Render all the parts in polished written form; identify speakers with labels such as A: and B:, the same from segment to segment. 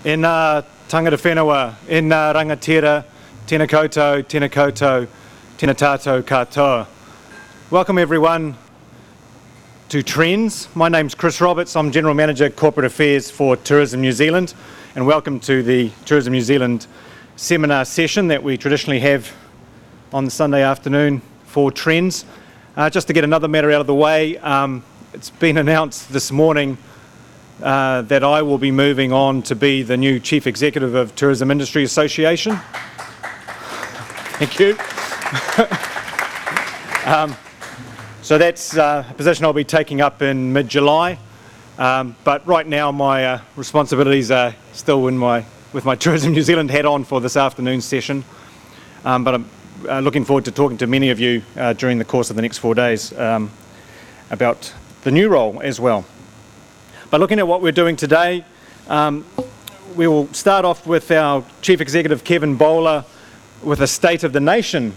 A: Ena tangata whenua, ena rangatira, tēnā koutou, tēnā koutou, tēnā tātou katoa. Welcome everyone to TRENZ. My name's Chris Roberts, I'm General Manager Corporate Affairs for Tourism New Zealand, and welcome to the Tourism New Zealand seminar session that we traditionally have on the Sunday afternoon for TRENZ. Just to get another matter out of the way, it's been announced this morning that I will be moving on to be the new Chief Executive of Tourism Industry Association. Thank you. So that's a position I'll be taking up in mid-July, but right now my responsibilities are still with my Tourism New Zealand hat on for this afternoon's session, but I'm looking forward to talking to many of you during the course of the next 4 days about the new role as well. But looking at what we're doing today, we will start off with our Chief Executive, Kevin Bowler, with a State of the Nation.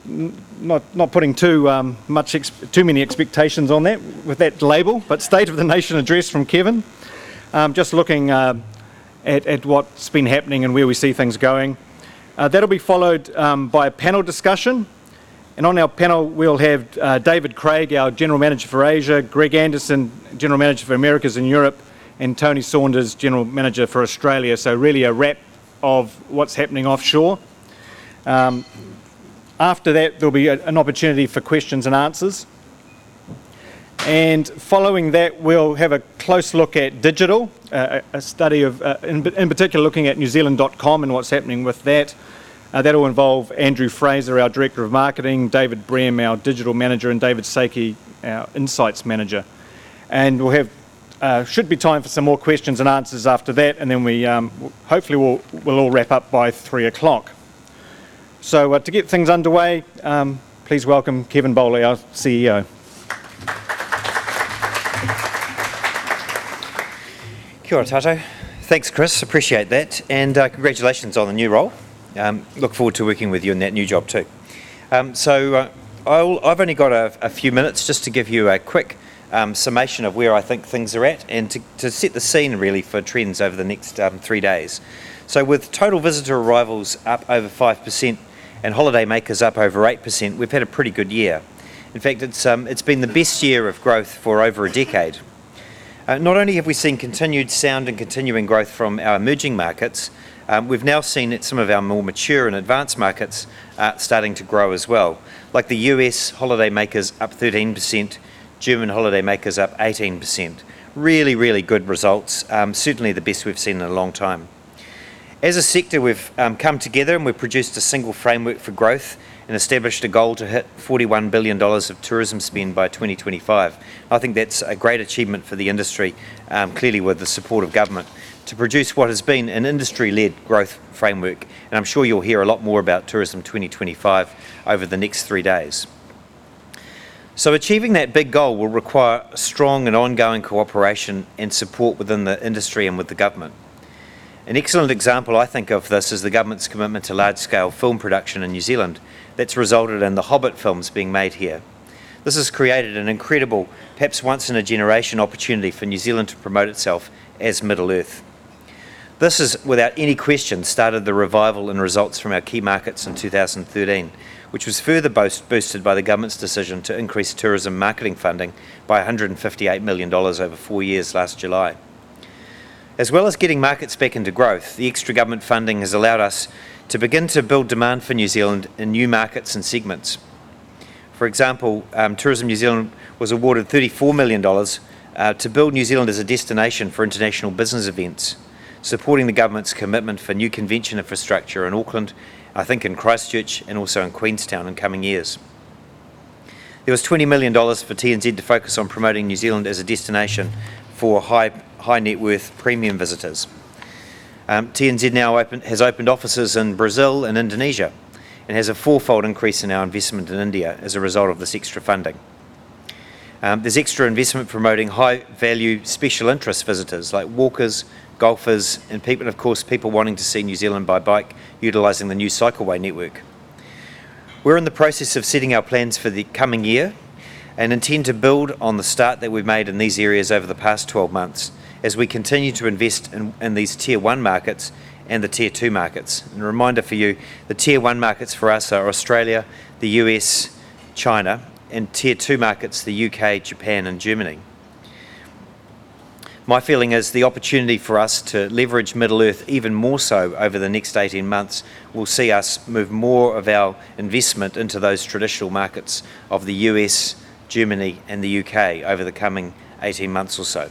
A: Not putting too many expectations on that with that label, but State of the Nation address from Kevin. Just looking at what's been happening and where we see things going. That'll be followed by a panel discussion. And on our panel, we'll have David Craig, our General Manager for Asia, Greg Anderson, General Manager for Americas and Europe, and Tony Saunders, General Manager for Australia. So really a wrap of what's happening offshore. After that, there'll be an opportunity for questions and answers. And following that, we'll have a close look at digital, a study of, in particular, looking at newzealand.com and what's happening with that. That'll involve Andrew Fraser, our Director of Marketing, David Brem, our Digital Manager, and David Sakey, our Insights Manager. And we'll have, should be time for some more questions and answers after that, and then we hopefully we'll all wrap up by 3 o'clock. So to get things underway, please welcome Kevin Bowler, our CEO.
B: Kia ora tātou. Thanks, Chris. Appreciate that. And congratulations on the new role. Look forward to working with you in that new job too. I've only got a few minutes just to give you a quick summation of where I think things are at and to set the scene really for TRENZ over the next 3 days. So with total visitor arrivals up over 5% and holiday makers up over 8%, we've had a pretty good year. In fact, it's been the best year of growth for over a decade. Not only have we seen continued sound and continuing growth from our emerging markets, we've now seen that some of our more mature and advanced markets starting to grow as well, like the US holiday makers up 13%, German holiday makers up 18%. Really, really good results, certainly the best we've seen in a long time. As a sector, we've come together and we've produced a single framework for growth and established a goal to hit $41 billion of tourism spend by 2025. I think that's a great achievement for the industry, clearly with the support of government, to produce what has been an industry-led growth framework. And I'm sure you'll hear a lot more about Tourism 2025 over the next 3 days. So achieving that big goal will require strong and ongoing cooperation and support within the industry and with the government. An excellent example, I think, of this is the government's commitment to large-scale film production in New Zealand that's resulted in the Hobbit films being made here. This has created an incredible, perhaps once-in-a-generation opportunity for New Zealand to promote itself as Middle-earth. This has, without any question, started the revival in results from our key markets in 2013, which was further boosted by the government's decision to increase tourism marketing funding by $158 million over 4 years last July. As well as getting markets back into growth, the extra government funding has allowed us to begin to build demand for New Zealand in new markets and segments. For example, Tourism New Zealand was awarded $34 million to build New Zealand as a destination for international business events, supporting the government's commitment for new convention infrastructure in Auckland, I think in Christchurch and also in Queenstown in coming years. There was $20 million for TNZ to focus on promoting New Zealand as a destination for high net worth premium visitors. TNZ now has opened offices in Brazil and Indonesia and has a fourfold increase in our investment in India as a result of this extra funding. There's extra investment promoting high value special interest visitors like walkers, golfers and people, of course, people wanting to see New Zealand by bike utilising the new cycleway network. We're in the process of setting our plans for the coming year and intend to build on the start that we've made in these areas over the past 12 months as we continue to invest in these Tier 1 markets and the Tier 2 markets. And a reminder for you, the Tier 1 markets for us are Australia, the US, China, and Tier 2 markets, the UK, Japan and Germany. My feeling is the opportunity for us to leverage Middle-earth even more so over the next 18 months will see us move more of our investment into those traditional markets of the US, Germany and the UK over the coming 18 months or so.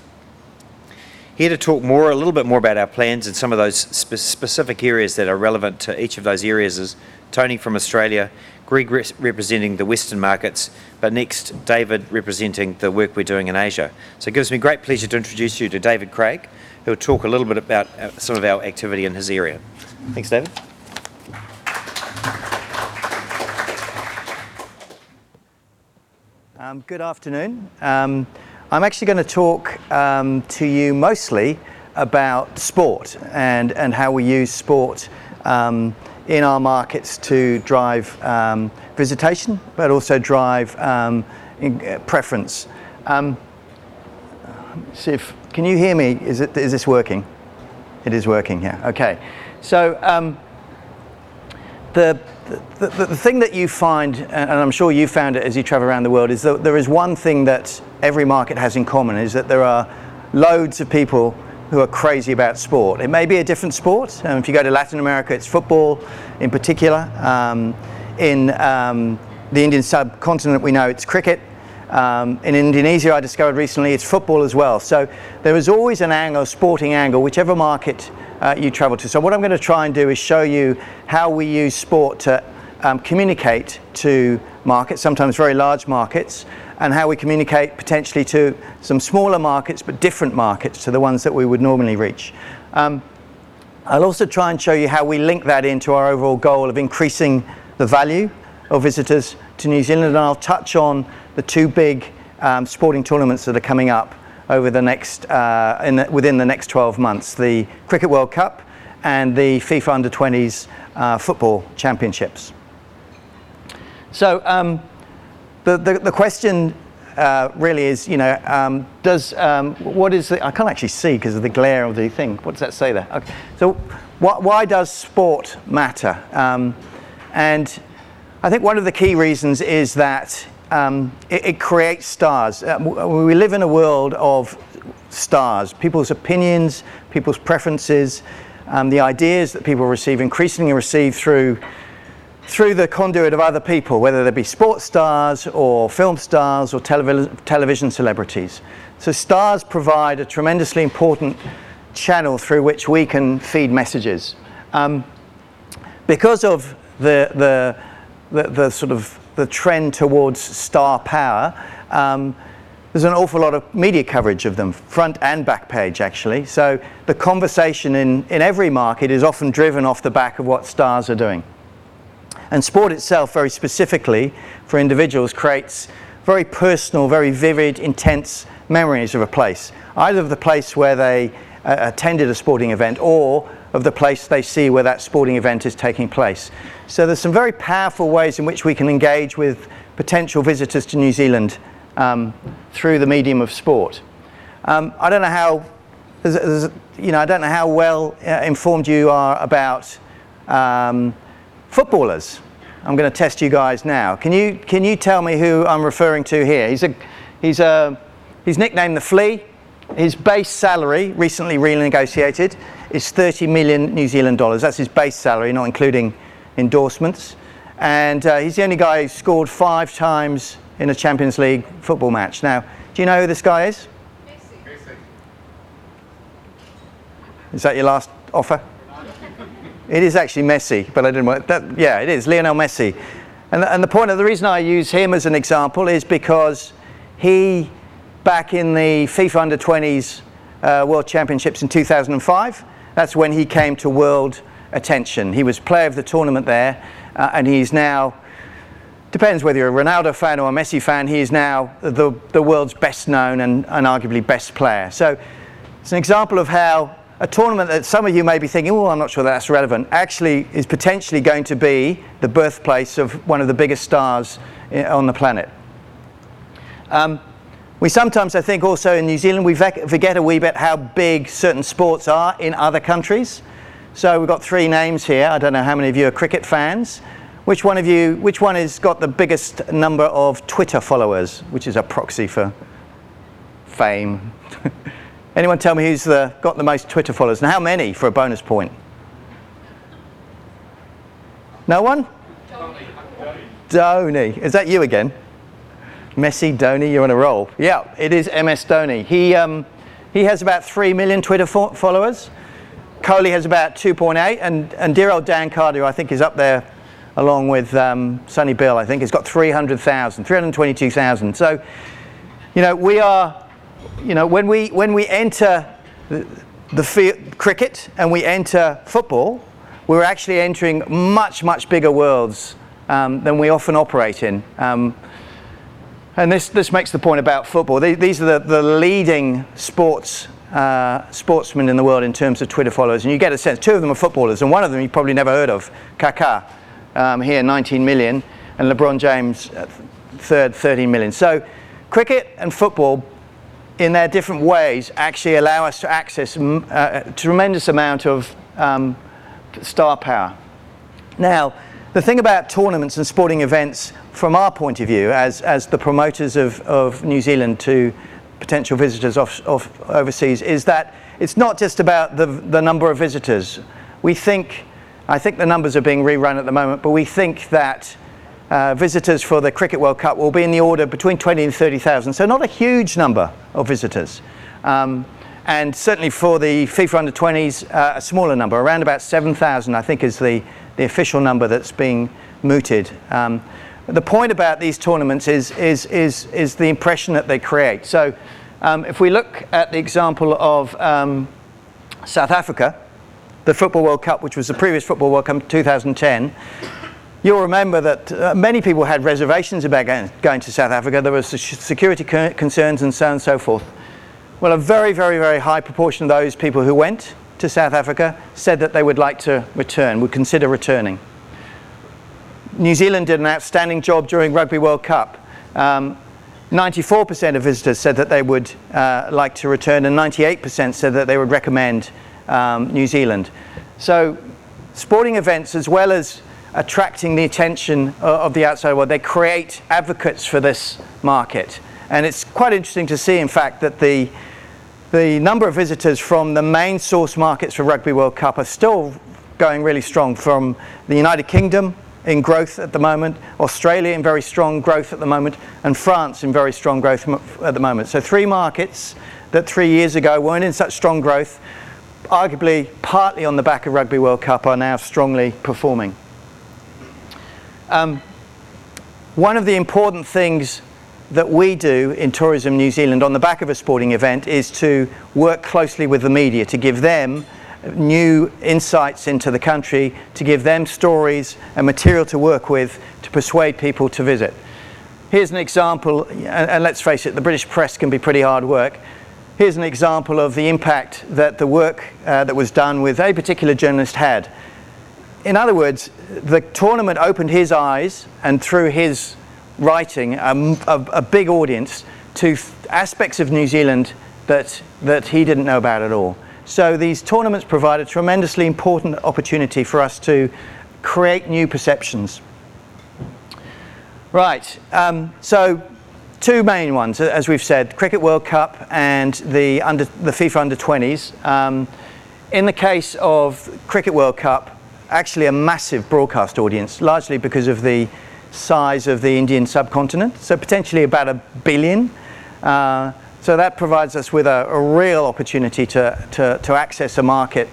B: Here to talk a little bit more about our plans and some of those specific areas that are relevant to each of those areas is Tony from Australia, Greg representing the Western markets, but next David representing the work we're doing in Asia. So it gives me great pleasure to introduce you to David Craig, who will talk a little bit about some of our activity in his area. Thanks, David.
C: Good afternoon. I'm actually going to talk to you mostly about sport and how we use sport in our markets to drive visitation, but also drive preference. See if, can you hear me? Is this working? It is working, yeah. Okay. So the thing that you find, and I'm sure you found it as you travel around the world, is that there is one thing that every market has in common, is that there are loads of people who are crazy about sport. It may be a different sport. If you go to Latin America, it's football in particular. In the Indian subcontinent, we know it's cricket. In Indonesia, I discovered recently, it's football as well. So there is always an angle, a sporting angle, whichever market you travel to. So what I'm going to try and do is show you how we use sport to communicate to markets, sometimes very large markets, and how we communicate potentially to some smaller markets, but different markets to the ones that we would normally reach. I'll also try and show you how we link that into our overall goal of increasing the value of visitors to New Zealand, and I'll touch on the two big sporting tournaments that are coming up over the next, within the next 12 months, the Cricket World Cup and the FIFA Under-20s Football Championships. So the question really is, you know, what is the, I can't actually see because of the glare of the thing. What does that say there? Okay. So why does sport matter? And I think one of the key reasons is that it creates stars. We live in a world of stars, people's opinions, people's preferences, the ideas that people increasingly receive through the conduit of other people, whether they be sports stars or film stars or television celebrities. So stars provide a tremendously important channel through which we can feed messages. Because of the sort of the trend towards star power, there's an awful lot of media coverage of them, front and back page actually. So the conversation in every market is often driven off the back of what stars are doing. And sport itself, very specifically for individuals, creates very personal, very vivid, intense memories of a place, either of the place where they attended a sporting event or of the place they see where that sporting event is taking place. So there's some very powerful ways in which we can engage with potential visitors to New Zealand through the medium of sport. I don't know how, I don't know how well informed you are about footballers. I'm going to test you guys now. Can you tell me who I'm referring to here? He's nicknamed the Flea. His base salary, recently renegotiated, is 30 million New Zealand dollars. That's his base salary, not including endorsements. And he's the only guy who scored 5 times in a Champions League football match. Now, do you know who this guy is? Messi. Is that your last offer? It is actually Messi, but I didn't want that. Yeah, it is Lionel Messi. And the reason I use him as an example is because he, back in the FIFA Under-20s World Championships in 2005, that's when he came to world attention. He was player of the tournament there, and he's now, depends whether you're a Ronaldo fan or a Messi fan, he is now the world's best known and arguably best player. So it's an example of how a tournament that some of you may be thinking, oh, I'm not sure that's relevant, actually is potentially going to be the birthplace of one of the biggest stars on the planet. We sometimes, I think, also in New Zealand, we forget a wee bit how big certain sports are in other countries. So we've got three names here. I don't know how many of you are cricket fans. Which one has got the biggest number of Twitter followers, which is a proxy for fame? Anyone tell me who's got the most Twitter followers, and how many for a bonus point? No one? Dhoni. Is that you again? Messi, Dhoni, you're on a roll. Yeah, it is MS Dhoni. He has about 3 million Twitter followers. Kohli has about 2.8, and dear old Dan Carter, who I think is up there along with Sonny Bill, I think, has got 300,000, 322,000. So, we are, when we enter the cricket and we enter football, we're actually entering much, much bigger worlds than we often operate in. And this makes the point about football. These are the leading sportsmen in the world in terms of Twitter followers, and you get a sense. Two of them are footballers, and one of them you probably never heard of, Kaká. Here 19 million, and LeBron James third, 13 million. So cricket and football in their different ways actually allow us to access a tremendous amount of star power. Now, the thing about tournaments and sporting events from our point of view as the promoters of New Zealand to potential visitors overseas is that it's not just about the number of visitors. I think the numbers are being rerun at the moment, but we think that visitors for the Cricket World Cup will be in the order between 20 and 30,000, so not a huge number of visitors. And certainly for the FIFA Under-20s, a smaller number, around about 7,000, I think, is the official number that's being mooted. The point about these tournaments is the impression that they create. So if we look at the example of South Africa, the Football World Cup, which was the previous Football World Cup in 2010, you'll remember that many people had reservations about going to South Africa. There were security concerns and so on and so forth. Well, a very, very, very high proportion of those people who went to South Africa said that they would like to return, would consider returning. New Zealand did an outstanding job during Rugby World Cup. 94% of visitors said that they would like to return, and 98% said that they would recommend New Zealand. So sporting events, as well as attracting the attention of the outside world, they create advocates for this market. And it's quite interesting to see, in fact, that the number of visitors from the main source markets for Rugby World Cup are still going really strong, from the United Kingdom in growth at the moment, Australia in very strong growth at the moment, and France in very strong growth at the moment. So three markets that 3 years ago weren't in such strong growth, arguably partly on the back of Rugby World Cup, are now strongly performing. One of the important things that we do in Tourism New Zealand on the back of a sporting event is to work closely with the media to give them new insights into the country, to give them stories and material to work with to persuade people to visit. Here's an example, and let's face it, the British press can be pretty hard work. Here's an example of the impact that the work that was done with a particular journalist had. In other words, the tournament opened his eyes, and through his writing, a big audience to aspects of New Zealand that he didn't know about at all. So these tournaments provide a tremendously important opportunity for us to create new perceptions. Right, so two main ones, as we've said, Cricket World Cup and the FIFA Under-20s. In the case of Cricket World Cup, actually a massive broadcast audience, largely because of the size of the Indian subcontinent, so potentially about 1 billion. So that provides us with a real opportunity to access a market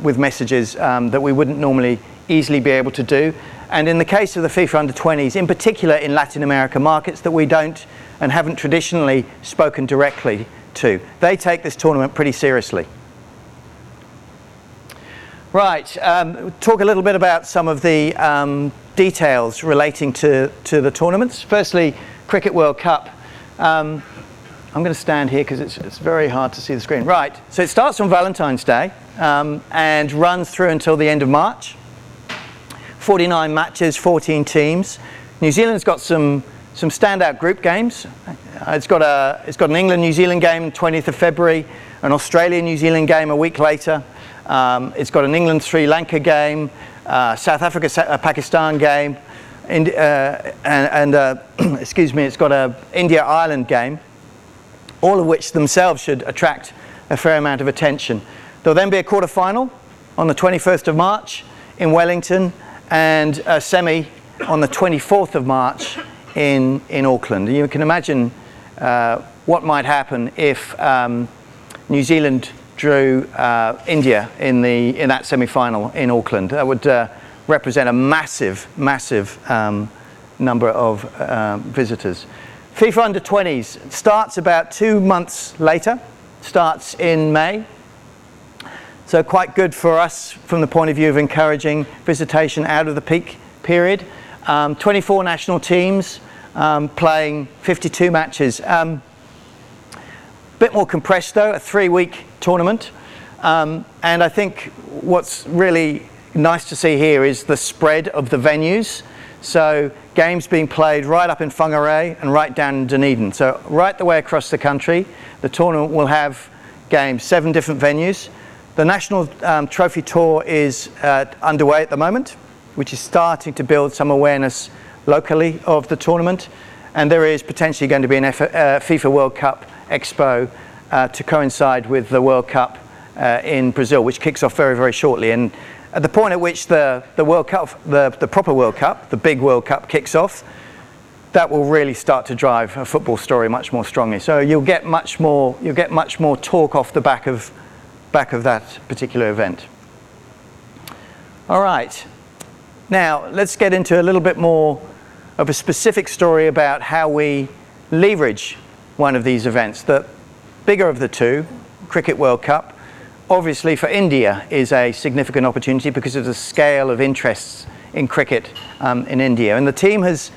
C: with messages that we wouldn't normally easily be able to do. And in the case of the FIFA Under-20s, in particular in Latin America, markets that we don't and haven't traditionally spoken directly to, they take this tournament pretty seriously. Right, talk a little bit about some of the details relating to the tournaments. Firstly, Cricket World Cup. I'm going to stand here because it's very hard to see the screen. Right, so it starts on Valentine's Day and runs through until the end of March. 49 matches, 14 teams. New Zealand's got some some standout group games. It's got an England-New Zealand game 20th of February, an Australia-New Zealand game a week later. It's got an England-Sri Lanka game, South Africa-Pakistan game, excuse me, it's got an India-Ireland game, all of which themselves should attract a fair amount of attention. There'll then be a quarter-final on the 21st of March in Wellington, and a semi on the 24th of March in Auckland. You can imagine what might happen if New Zealand drew India in that semi-final in Auckland. That would represent a massive number of visitors. FIFA Under-20s starts about 2 months later, starts in May. So quite good for us from the point of view of encouraging visitation out of the peak period. 24 national teams playing 52 matches. Bit more compressed though, a 3-week tournament. And I think what's really nice to see here is the spread of the venues. So games being played right up in Whangarei and right down in Dunedin. So right the way across the country, the tournament will have games, 7 different venues. The National Trophy Tour is underway at the moment, which is starting to build some awareness locally of the tournament. And there is potentially going to be an FIFA World Cup Expo to coincide with the World Cup in Brazil, which kicks off very, very shortly. And at the point at which the World Cup, the proper World Cup, the big World Cup kicks off, that will really start to drive a football story much more strongly. So you'll get much more talk off the back of that particular event. All right, now let's get into a little bit more of a specific story about how we leverage one of these events. The bigger of the two, Cricket World Cup, obviously for India is a significant opportunity because of the scale of interests in cricket in India. And the team has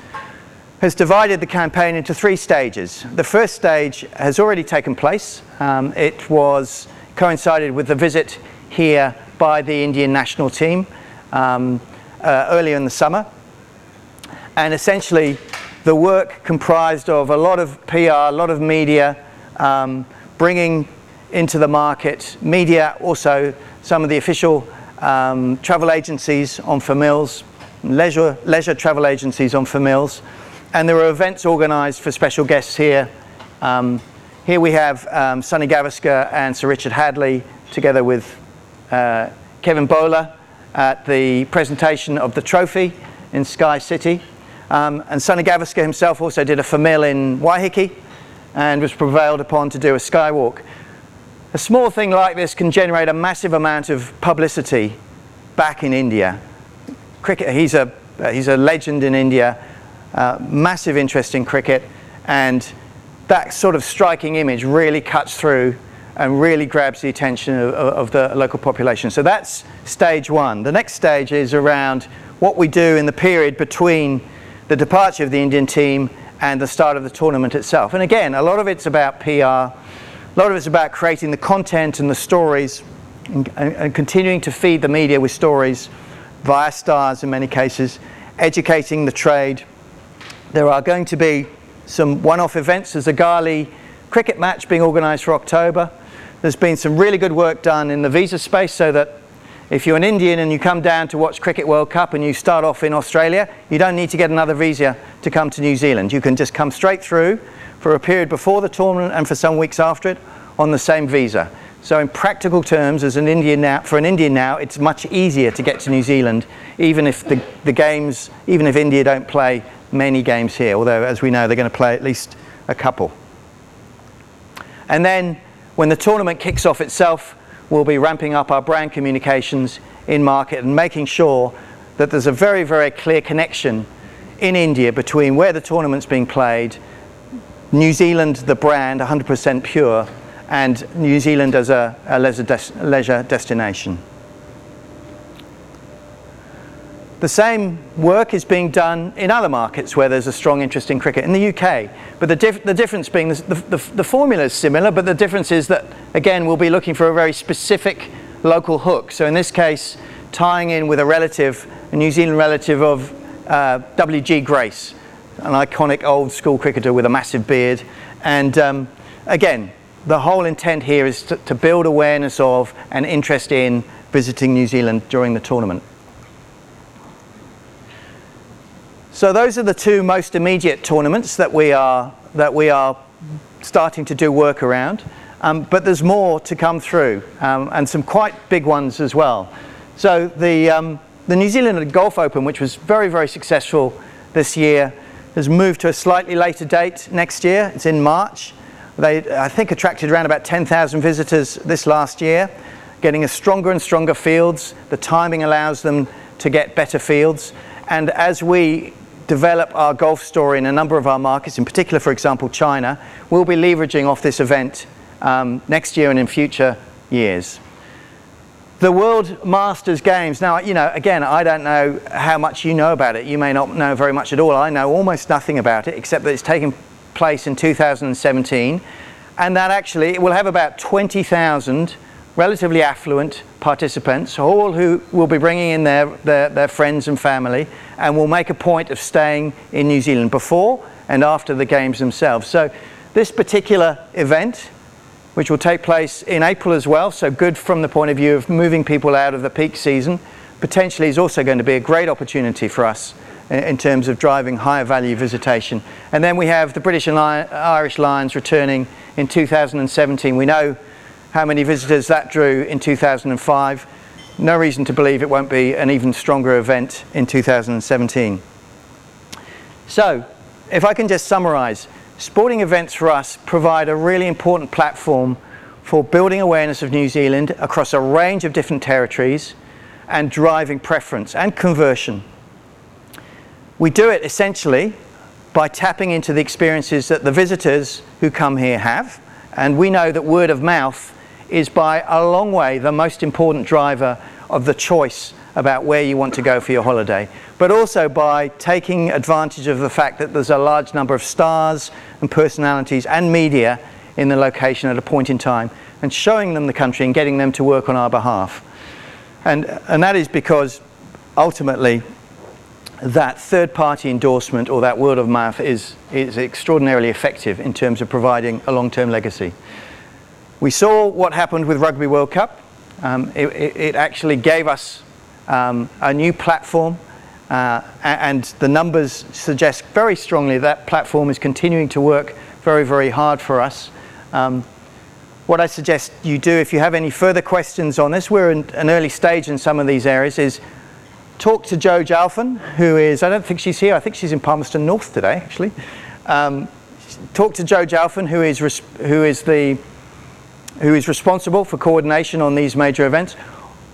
C: divided the campaign into 3 stages. The first stage has already taken place. It was coincided with the visit here by the Indian national team earlier in the summer. And essentially the work comprised of a lot of PR, a lot of media, bringing into the market media, also some of the official travel agencies on for mills, leisure travel agencies on for mills. And there were events organised for special guests here. Here we have Sonny Gavaskar and Sir Richard Hadley together with Kevin Bowler at the presentation of the trophy in Sky City. And Sonny Gavaskar himself also did a famil in Waiheke and was prevailed upon to do a skywalk. A small thing like this can generate a massive amount of publicity back in India. Cricket, he's a legend in India, massive interest in cricket, and that sort of striking image really cuts through and really grabs the attention of the local population. So that's stage 1. The next stage is around what we do in the period between the departure of the Indian team and the start of the tournament itself. And again, a lot of it's about PR, a lot of it's about creating the content and the stories and continuing to feed the media with stories via stars in many cases, educating the trade. There are going to be some one-off events. There's a Gali cricket match being organised for October. There's been some really good work done in the visa space so that if you're an Indian and you come down to watch Cricket World Cup and you start off in Australia, you don't need to get another visa to come to New Zealand. You can just come straight through for a period before the tournament and for some weeks after it on the same visa. So in practical terms, as an Indian now, for an Indian now, it's much easier to get to New Zealand, even if even if India don't play many games here, although as we know they're going to play at least a couple. And then when the tournament kicks off itself, we'll be ramping up our brand communications in market and making sure that there's a very, very clear connection in India between where the tournament's being played, New Zealand, the brand, 100% pure, and New Zealand as a leisure destination. The same work is being done in other markets where there's a strong interest in cricket, in the UK. But the difference being, the formula is similar, but the difference is that, again, we'll be looking for a very specific local hook. So in this case, tying in with a New Zealand relative of W.G. Grace, an iconic old school cricketer with a massive beard. And again, the whole intent here is to build awareness of and interest in visiting New Zealand during the tournament. So those are the two most immediate tournaments that we are starting to do work around. But there's more to come through, and some quite big ones as well. So the New Zealand Golf Open, which was very, very successful this year, has moved to a slightly later date next year. It's in March. They, I think, attracted around about 10,000 visitors this last year, getting a stronger and stronger fields. The timing allows them to get better fields. And as we develop our golf story in a number of our markets, in particular, for example, China, we'll be leveraging off this event next year and in future years. The World Masters Games. Now, you know, again, I don't know how much you know about it. You may not know very much at all. I know almost nothing about it, except that it's taken place in 2017, and that actually it will have about 20,000 relatively affluent participants, all who will be bringing in their friends and family, and will make a point of staying in New Zealand before and after the games themselves. So this particular event, which will take place in April as well, so good from the point of view of moving people out of the peak season, potentially is also going to be a great opportunity for us in terms of driving higher value visitation. And then we have the British and Irish Lions returning in 2017. We know how many visitors that drew in 2005. No reason to believe it won't be an even stronger event in 2017. So, if I can just summarise, sporting events for us provide a really important platform for building awareness of New Zealand across a range of different territories and driving preference and conversion. We do it essentially by tapping into the experiences that the visitors who come here have, and we know that word of mouth is by a long way the most important driver of the choice about where you want to go for your holiday, but also by taking advantage of the fact that there's a large number of stars and personalities and media in the location at a point in time, and showing them the country and getting them to work on our behalf. And that is because ultimately that third-party endorsement or that word of mouth is extraordinarily effective in terms of providing a long-term legacy. We saw what happened with Rugby World Cup. It actually gave us a new platform, and the numbers suggest very strongly that platform is continuing to work very, very hard for us. What I suggest you do, if you have any further questions on this, we're in an early stage in some of these areas, is talk to Jo Jalfin, who is, I don't think she's here, I think she's in Palmerston North today, actually. Talk to Jo Jalfin, who is responsible for coordination on these major events.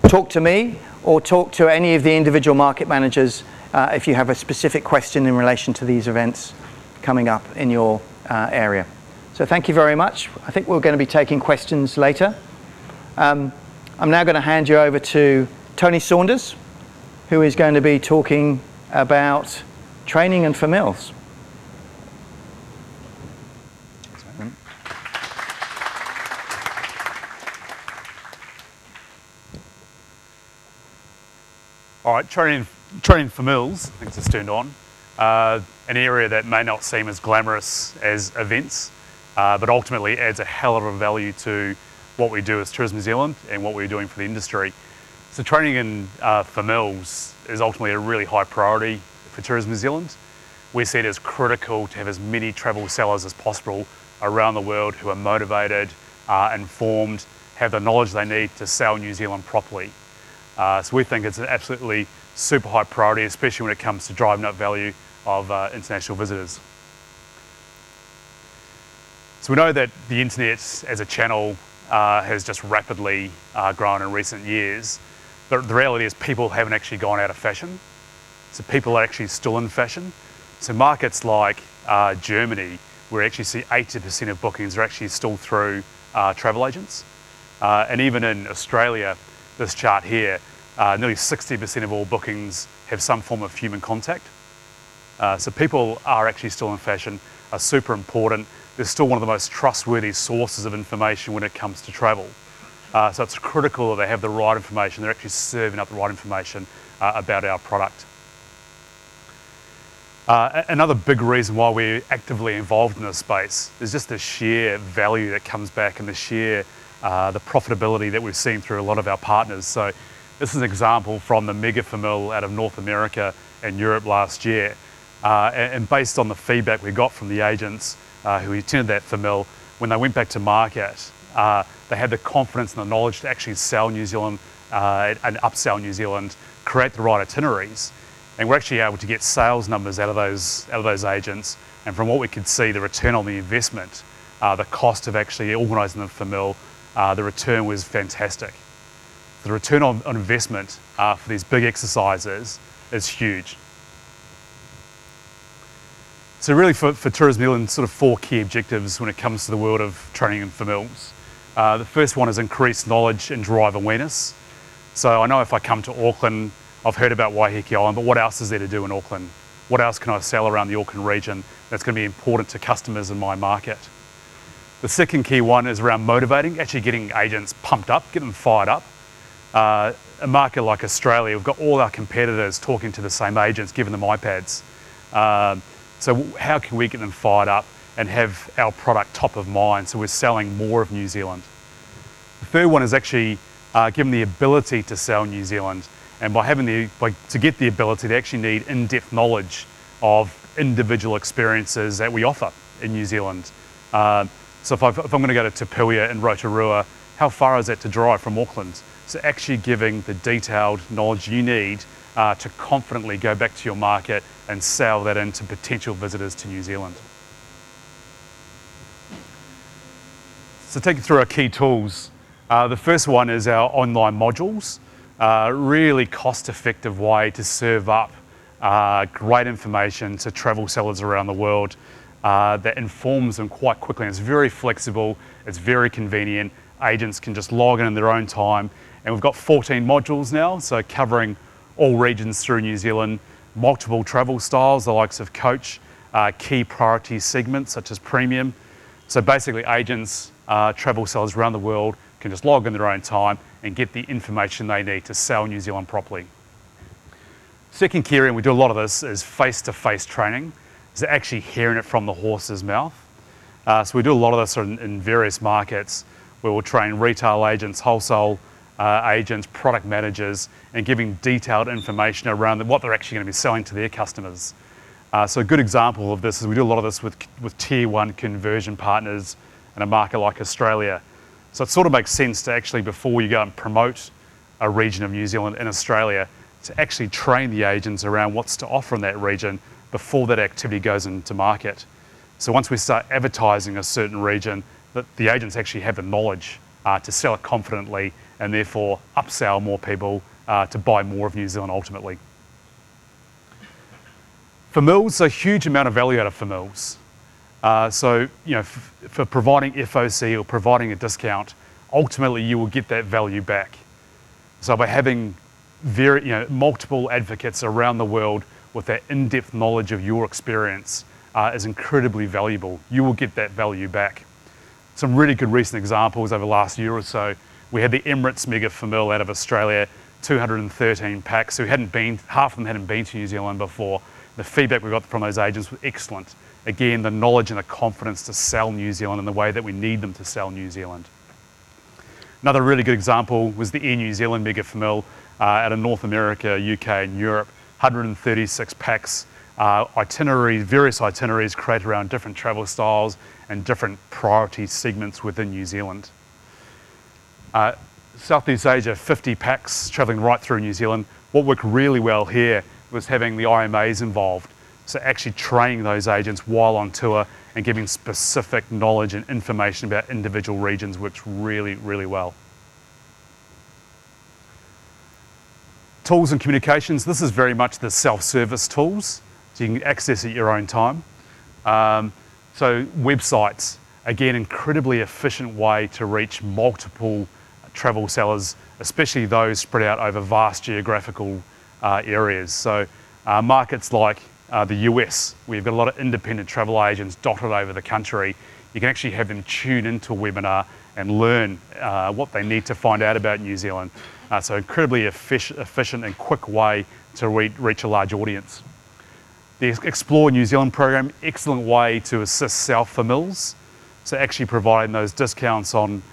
C: Talk to me, or talk to any of the individual market managers if you have a specific question in relation to these events coming up in your area. So thank you very much. I think we're going to be taking questions later. I'm now going to hand you over to Tony Saunders, who is going to be talking about training and for mills.
D: All right, training for mills, I think it's turned on. An area that may not seem as glamorous as events, but ultimately adds a hell of a value to what we do as Tourism New Zealand and what we're doing for the industry. So training for mills is ultimately a really high priority for Tourism New Zealand. We see it as critical to have as many travel sellers as possible around the world who are motivated, informed, have the knowledge they need to sell New Zealand properly. So we think it's an absolutely super high priority, especially when it comes to driving up value of international visitors. So we know that the internet as a channel has just rapidly grown in recent years, but the reality is people haven't actually gone out of fashion. So people are actually still in fashion. So markets like Germany, where you actually see 80% of bookings are actually still through travel agents. And even in Australia, this chart here, nearly 60% of all bookings have some form of human contact. So people are actually still in fashion, are super important. They're still one of the most trustworthy sources of information when it comes to travel. So it's critical that they have the right information, they're actually serving up the right information about our product. Another big reason why we're actively involved in this space is just the sheer value that comes back and the sheer the profitability that we've seen through a lot of our partners. So this is an example from the Mega Famil out of North America and Europe last year. And based on the feedback we got from the agents who attended that Famil, when they went back to market, they had the confidence and the knowledge to actually sell New Zealand and upsell New Zealand, create the right itineraries. And we're actually able to get sales numbers out of those agents. And from what we could see, the return on the investment, the cost of actually organising the Famil, the return was fantastic. The return on investment for these big exercises is huge. So really for Tourism New Zealand, sort of 4 key objectives when it comes to the world of training and Famils. The first one is increase knowledge and drive awareness. So I know if I come to Auckland, I've heard about Waiheke Island, but what else is there to do in Auckland? What else can I sell around the Auckland region that's going to be important to customers in my market? The second key one is around motivating, actually getting agents pumped up, get them fired up. A market like Australia, we've got all our competitors talking to the same agents, giving them iPads. So how can we get them fired up and have our product top of mind so we're selling more of New Zealand? The third one is actually give them the ability to sell New Zealand. And to get the ability, they actually need in-depth knowledge of individual experiences that we offer in New Zealand. So if I'm going to go to Te Puia in Rotorua, how far is that to drive from Auckland? So actually giving the detailed knowledge you need to confidently go back to your market and sell that into potential visitors to New Zealand. So take you through our key tools. The first one is our online modules. Really cost-effective way to serve up great information to travel sellers around the world that informs them quite quickly. And it's very flexible, it's very convenient. Agents can just log in their own time. And we've got 14 modules now, so covering all regions through New Zealand, multiple travel styles, the likes of coach, key priority segments such as premium. So basically agents, travel sellers around the world can just log in their own time and get the information they need to sell New Zealand properly. Second key area, and we do a lot of this, is face-to-face training. Is actually hearing it from the horse's mouth. So we do a lot of this in various markets where we'll train retail agents, wholesale agents, product managers, and giving detailed information around what they're actually going to be selling to their customers. So a good example of this is we do a lot of this with tier 1 conversion partners in a market like Australia. So it sort of makes sense to actually, before you go and promote a region of New Zealand in Australia, to actually train the agents around what's to offer in that region before that activity goes into market. So once we start advertising a certain region, that the agents actually have the knowledge to sell it confidently and therefore upsell more people to buy more of New Zealand ultimately. Famils, a huge amount of value out of Famils. So, for providing FOC or providing a discount, ultimately you will get that value back. So by having multiple advocates around the world with that in-depth knowledge of your experience is incredibly valuable. You will get that value back. Some really good recent examples over the last year or so. We had the Emirates Mega Famil out of Australia, 213 packs who half of them hadn't been to New Zealand before. The feedback we got from those agents was excellent. Again, the knowledge and the confidence to sell New Zealand in the way that we need them to sell New Zealand. Another really good example was the Air New Zealand Mega Famil out of North America, UK and Europe, 136 packs, various itineraries created around different travel styles and different priority segments within New Zealand. Southeast Asia, 50 packs travelling right through New Zealand. What worked really well here was having the IMAs involved. So actually training those agents while on tour and giving specific knowledge and information about individual regions works really, really well. Tools and communications, this is very much the self-service tools, so you can access at your own time. So websites, again, incredibly efficient way to reach multiple travel sellers, especially those spread out over vast geographical areas. So markets like the US, where you've got a lot of independent travel agents dotted over the country, you can actually have them tune into a webinar and learn what they need to find out about New Zealand. So incredibly efficient and quick way to reach a large audience. The Explore New Zealand program, excellent way to assist self-for-mills. So actually providing those discounts on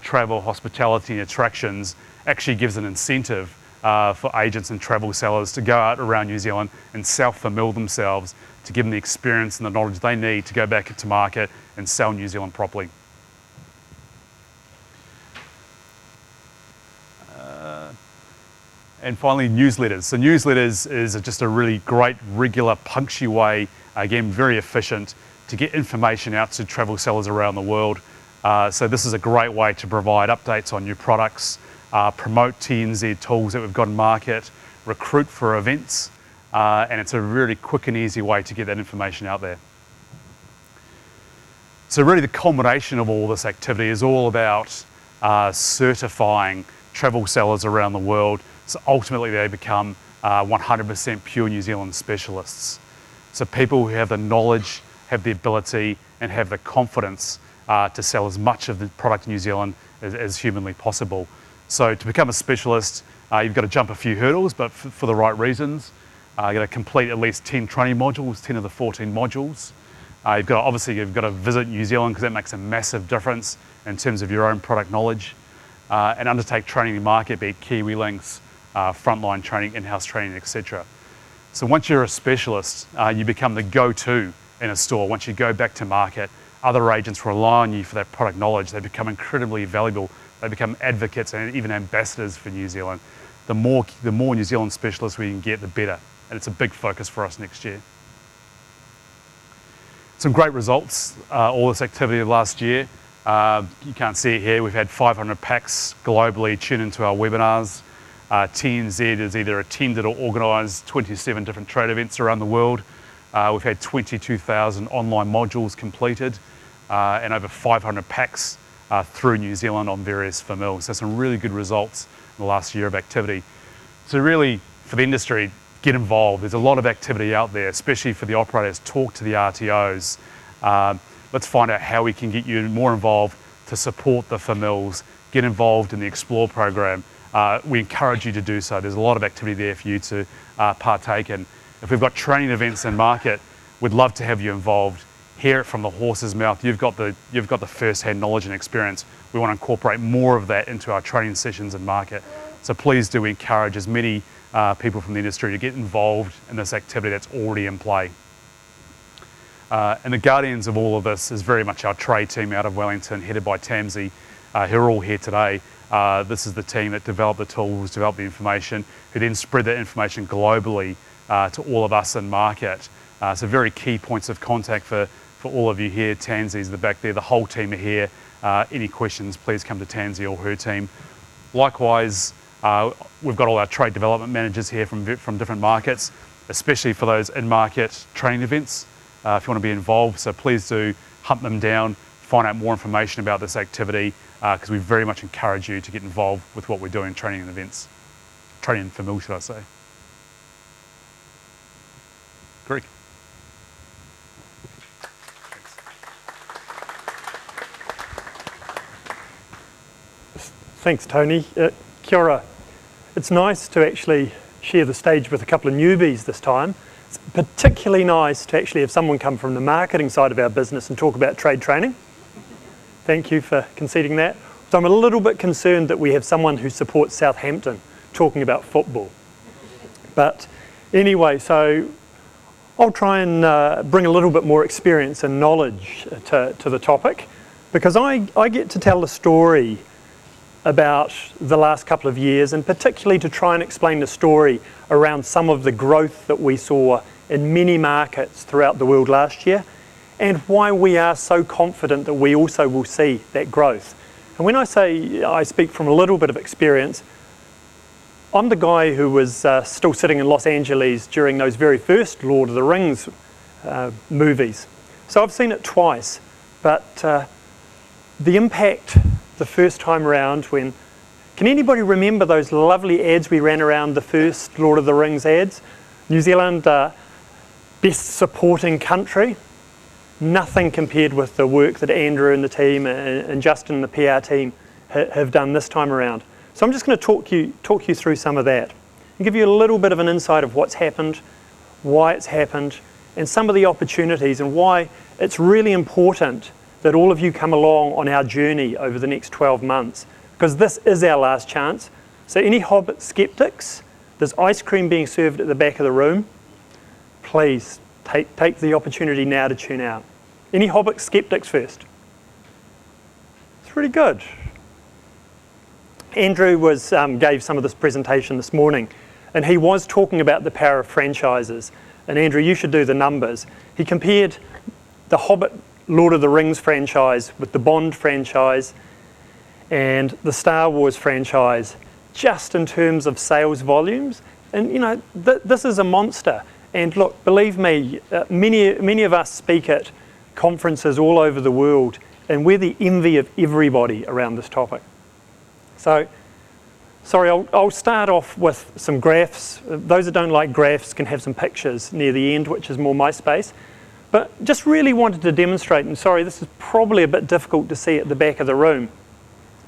D: travel, hospitality and attractions actually gives an incentive for agents and travel sellers to go out around New Zealand and self-for-mill themselves to give them the experience and the knowledge they need to go back into market and sell New Zealand properly. And finally, newsletters. So newsletters is just a really great, regular, punchy way, again, very efficient, to get information out to travel sellers around the world. So this is a great way to provide updates on new products, promote TNZ tools that we've got in market, recruit for events, and it's a really quick and easy way to get that information out there. So really the culmination of all this activity is all about certifying travel sellers around the world, so ultimately they become 100% pure New Zealand specialists. So people who have the knowledge, have the ability and have the confidence to sell as much of the product in New Zealand as humanly possible. So to become a specialist, you've got to jump a few hurdles, but for the right reasons. You've got to complete at least 10 training modules, 10 of the 14 modules. You've got to visit New Zealand because that makes a massive difference in terms of your own product knowledge, and undertake training in market, be it Kiwi links, frontline training, in-house training, etc. So once you're a specialist, you become the go-to in a store. Once you go back to market, other agents rely on you for that product knowledge. They become incredibly valuable. They become advocates and even ambassadors for New Zealand. The more New Zealand specialists we can get, the better. And it's a big focus for us next year. Some great results, all this activity last year. You can't see it here. We've had 500 packs globally tune into our webinars. TNZ has either attended or organised 27 different trade events around the world. We've had 22,000 online modules completed and over 500 packs through New Zealand on various for-mills. So some really good results in the last year of activity. So really, for the industry, get involved. There's a lot of activity out there, especially for the operators. Talk to the RTOs. Let's find out how we can get you more involved to support the for-mills. Get involved in the Explore program. We encourage you to do so. There's a lot of activity there for you to partake in. If we've got training events in market, we'd love to have you involved. Hear it from the horse's mouth. You've got the first-hand knowledge and experience. We want to incorporate more of that into our training sessions in market. So please do encourage as many people from the industry to get involved in this activity that's already in play. And the guardians of all of this is very much our trade team out of Wellington, headed by Tamsy, who are all here today. This is the team that developed the tools, developed the information, who then spread that information globally to all of us in market. So very key points of contact for all of you here. Tansy's the back there, the whole team are here. Any questions, please come to Tansy or her team. Likewise, we've got all our trade development managers here from different markets, especially for those in-market training events, if you want to be involved. So please do hunt them down, find out more information about this activity, because we very much encourage you to get involved with what we're doing, training and events. Training for mill, should I say. Greg.
E: Thanks, Tony. Kia ora. It's nice to actually share the stage with a couple of newbies this time. It's particularly nice to actually have someone come from the marketing side of our business and talk about trade training. Thank you for conceding that. So I'm a little bit concerned that we have someone who supports Southampton talking about football. But anyway, so I'll try and bring a little bit more experience and knowledge to the topic, because I get to tell a story about the last couple of years, and particularly to try and explain the story around some of the growth that we saw in many markets throughout the world last year, and why we are so confident that we also will see that growth. And when I say I speak from a little bit of experience, I'm the guy who was still sitting in Los Angeles during those very first Lord of the Rings movies. So I've seen it twice, but the impact the first time around when... Can anybody remember those lovely ads we ran around the first Lord of the Rings ads? New Zealand, best supporting country. Nothing compared with the work that Andrew and the team and Justin and the PR team have done this time around. So I'm just going to talk you through some of that and give you a little bit of an insight of what's happened, why it's happened, and some of the opportunities, and why it's really important that all of you come along on our journey over the next 12 months, because this is our last chance. So any Hobbit skeptics, there's ice cream being served at the back of the room. Please take the opportunity now to tune out. Any Hobbit skeptics first? It's really good. Andrew gave some of this presentation this morning, and he was talking about the power of franchises. And Andrew, you should do the numbers. He compared the Hobbit Lord of the Rings franchise with the Bond franchise and the Star Wars franchise, just in terms of sales volumes. And you know, this is a monster. And look, believe me, many of us speak at conferences all over the world, and we're the envy of everybody around this topic. So, sorry, I'll start off with some graphs. Those that don't like graphs can have some pictures near the end, which is more my space. But just really wanted to demonstrate, and sorry, this is probably a bit difficult to see at the back of the room.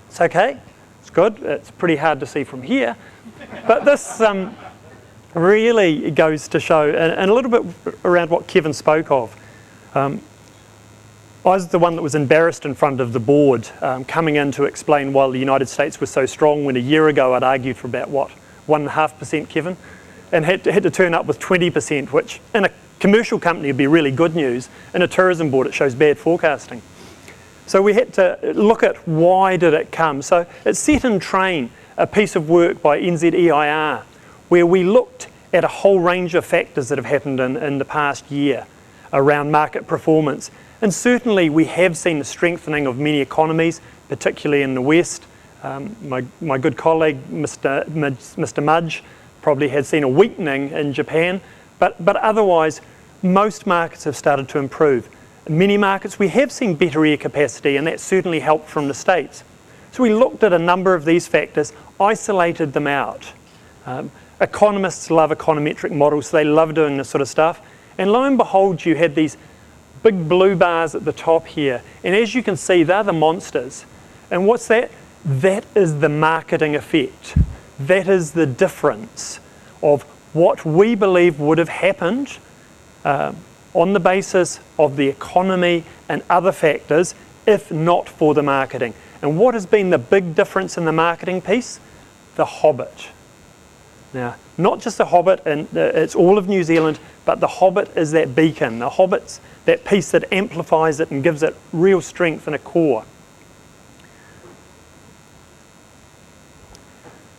E: It's okay, it's good, it's pretty hard to see from here. But this really goes to show, and a little bit around what Kevin spoke of. I was the one that was embarrassed in front of the board coming in to explain why the United States was so strong, when a year ago I'd argued for about, 1.5%, Kevin? And had to turn up with 20%, which in a commercial company would be really good news. In a tourism board, it shows bad forecasting. So we had to look at why did it come. So it's Set and Train, a piece of work by NZEIR, where we looked at a whole range of factors that have happened in the past year around market performance. And certainly we have seen the strengthening of many economies, particularly in the West. My good colleague, Mr. Mudge, probably has seen a weakening in Japan, but otherwise, most markets have started to improve. In many markets, we have seen better air capacity, and that's certainly helped from the States. So we looked at a number of these factors, isolated them out. Economists love econometric models, so they love doing this sort of stuff. And lo and behold, you had these big blue bars at the top here. And as you can see, they're the monsters. And what's that? That is the marketing effect. That is the difference of what we believe would have happened on the basis of the economy and other factors if not for the marketing. And what has been the big difference in the marketing piece? The Hobbit. Now, not just the Hobbit, and it's all of New Zealand, but the Hobbit is that beacon. The Hobbit's that piece that amplifies it and gives it real strength and a core.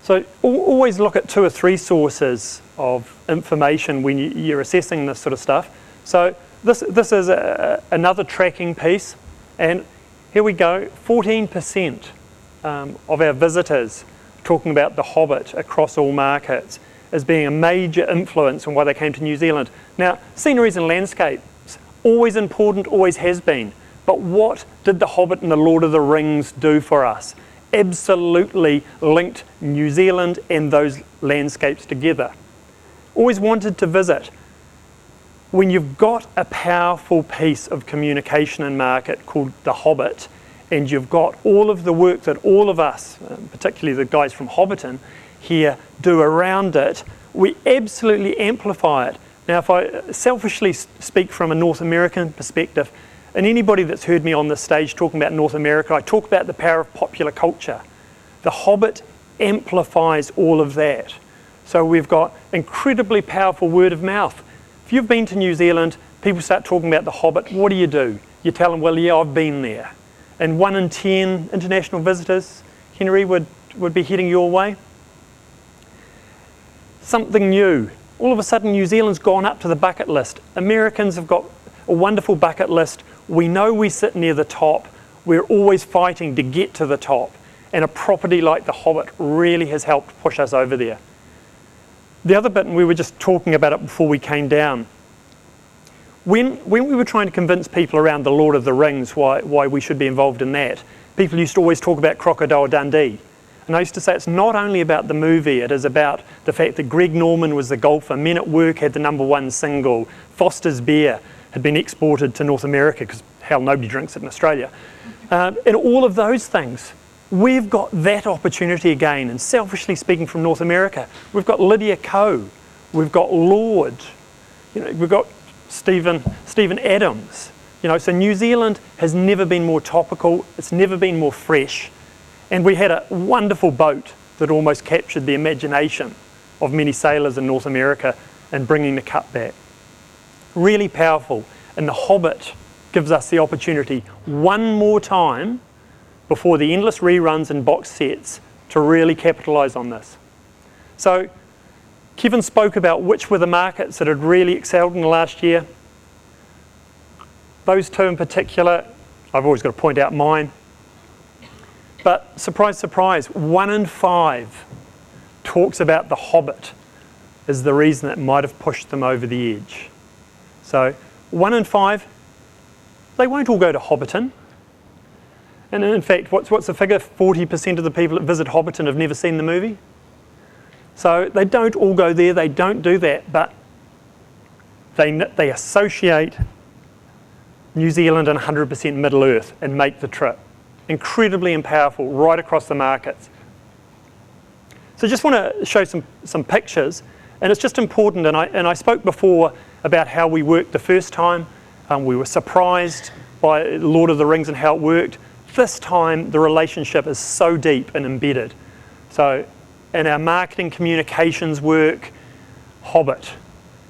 E: So always look at 2 or 3 sources of information when you're assessing this sort of stuff. So this is another tracking piece, and here we go, 14% of our visitors talking about the Hobbit across all markets as being a major influence on why they came to New Zealand. Now, sceneries and landscapes, always important, always has been. But what did the Hobbit and the Lord of the Rings do for us? Absolutely linked New Zealand and those landscapes together. Always wanted to visit. When you've got a powerful piece of communication and market called the Hobbit, and you've got all of the work that all of us, particularly the guys from Hobbiton here, do around it, we absolutely amplify it. Now, if I selfishly speak from a North American perspective, and anybody that's heard me on this stage talking about North America, I talk about the power of popular culture. The Hobbit amplifies all of that. So we've got incredibly powerful word of mouth. If you've been to New Zealand, people start talking about the Hobbit, what do? You tell them, well, yeah, I've been there. And 1 in 10 international visitors, Henry, would be heading your way. Something new. All of a sudden, New Zealand's gone up to the bucket list. Americans have got a wonderful bucket list. We know we sit near the top. We're always fighting to get to the top. And a property like the Hobbit really has helped push us over there. The other bit, and we were just talking about it before we came down, when we were trying to convince people around the Lord of the Rings why we should be involved in that, people used to always talk about Crocodile Dundee. And I used to say it's not only about the movie, it is about the fact that Greg Norman was the golfer, Men at Work had the #1 single, Foster's beer had been exported to North America, because hell, nobody drinks it in Australia. And all of those things. We've got that opportunity again, and selfishly speaking from North America, we've got Lydia Ko, we've got Lord. we've got Stephen Adams. So New Zealand has never been more topical, it's never been more fresh, and we had a wonderful boat that almost captured the imagination of many sailors in North America in bringing the cup back. Really powerful, and The Hobbit gives us the opportunity one more time before the endless reruns and box sets to really capitalise on this. So Kevin spoke about which were the markets that had really excelled in the last year. Those two in particular, I've always got to point out mine. But surprise, surprise, 1 in 5 talks about The Hobbit as the reason that might have pushed them over the edge. So 1 in 5, they won't all go to Hobbiton. And in fact, what's the figure? 40% of the people that visit Hobbiton have never seen the movie. So they don't all go there, they don't do that, but they associate New Zealand and 100% Middle Earth and make the trip. Incredibly and powerful right across the markets. So just want to show some pictures, and it's just important, and I spoke before about how we worked the first time. We were surprised by Lord of the Rings and how it worked. This time the relationship is so deep and embedded. So in our marketing communications work, Hobbit,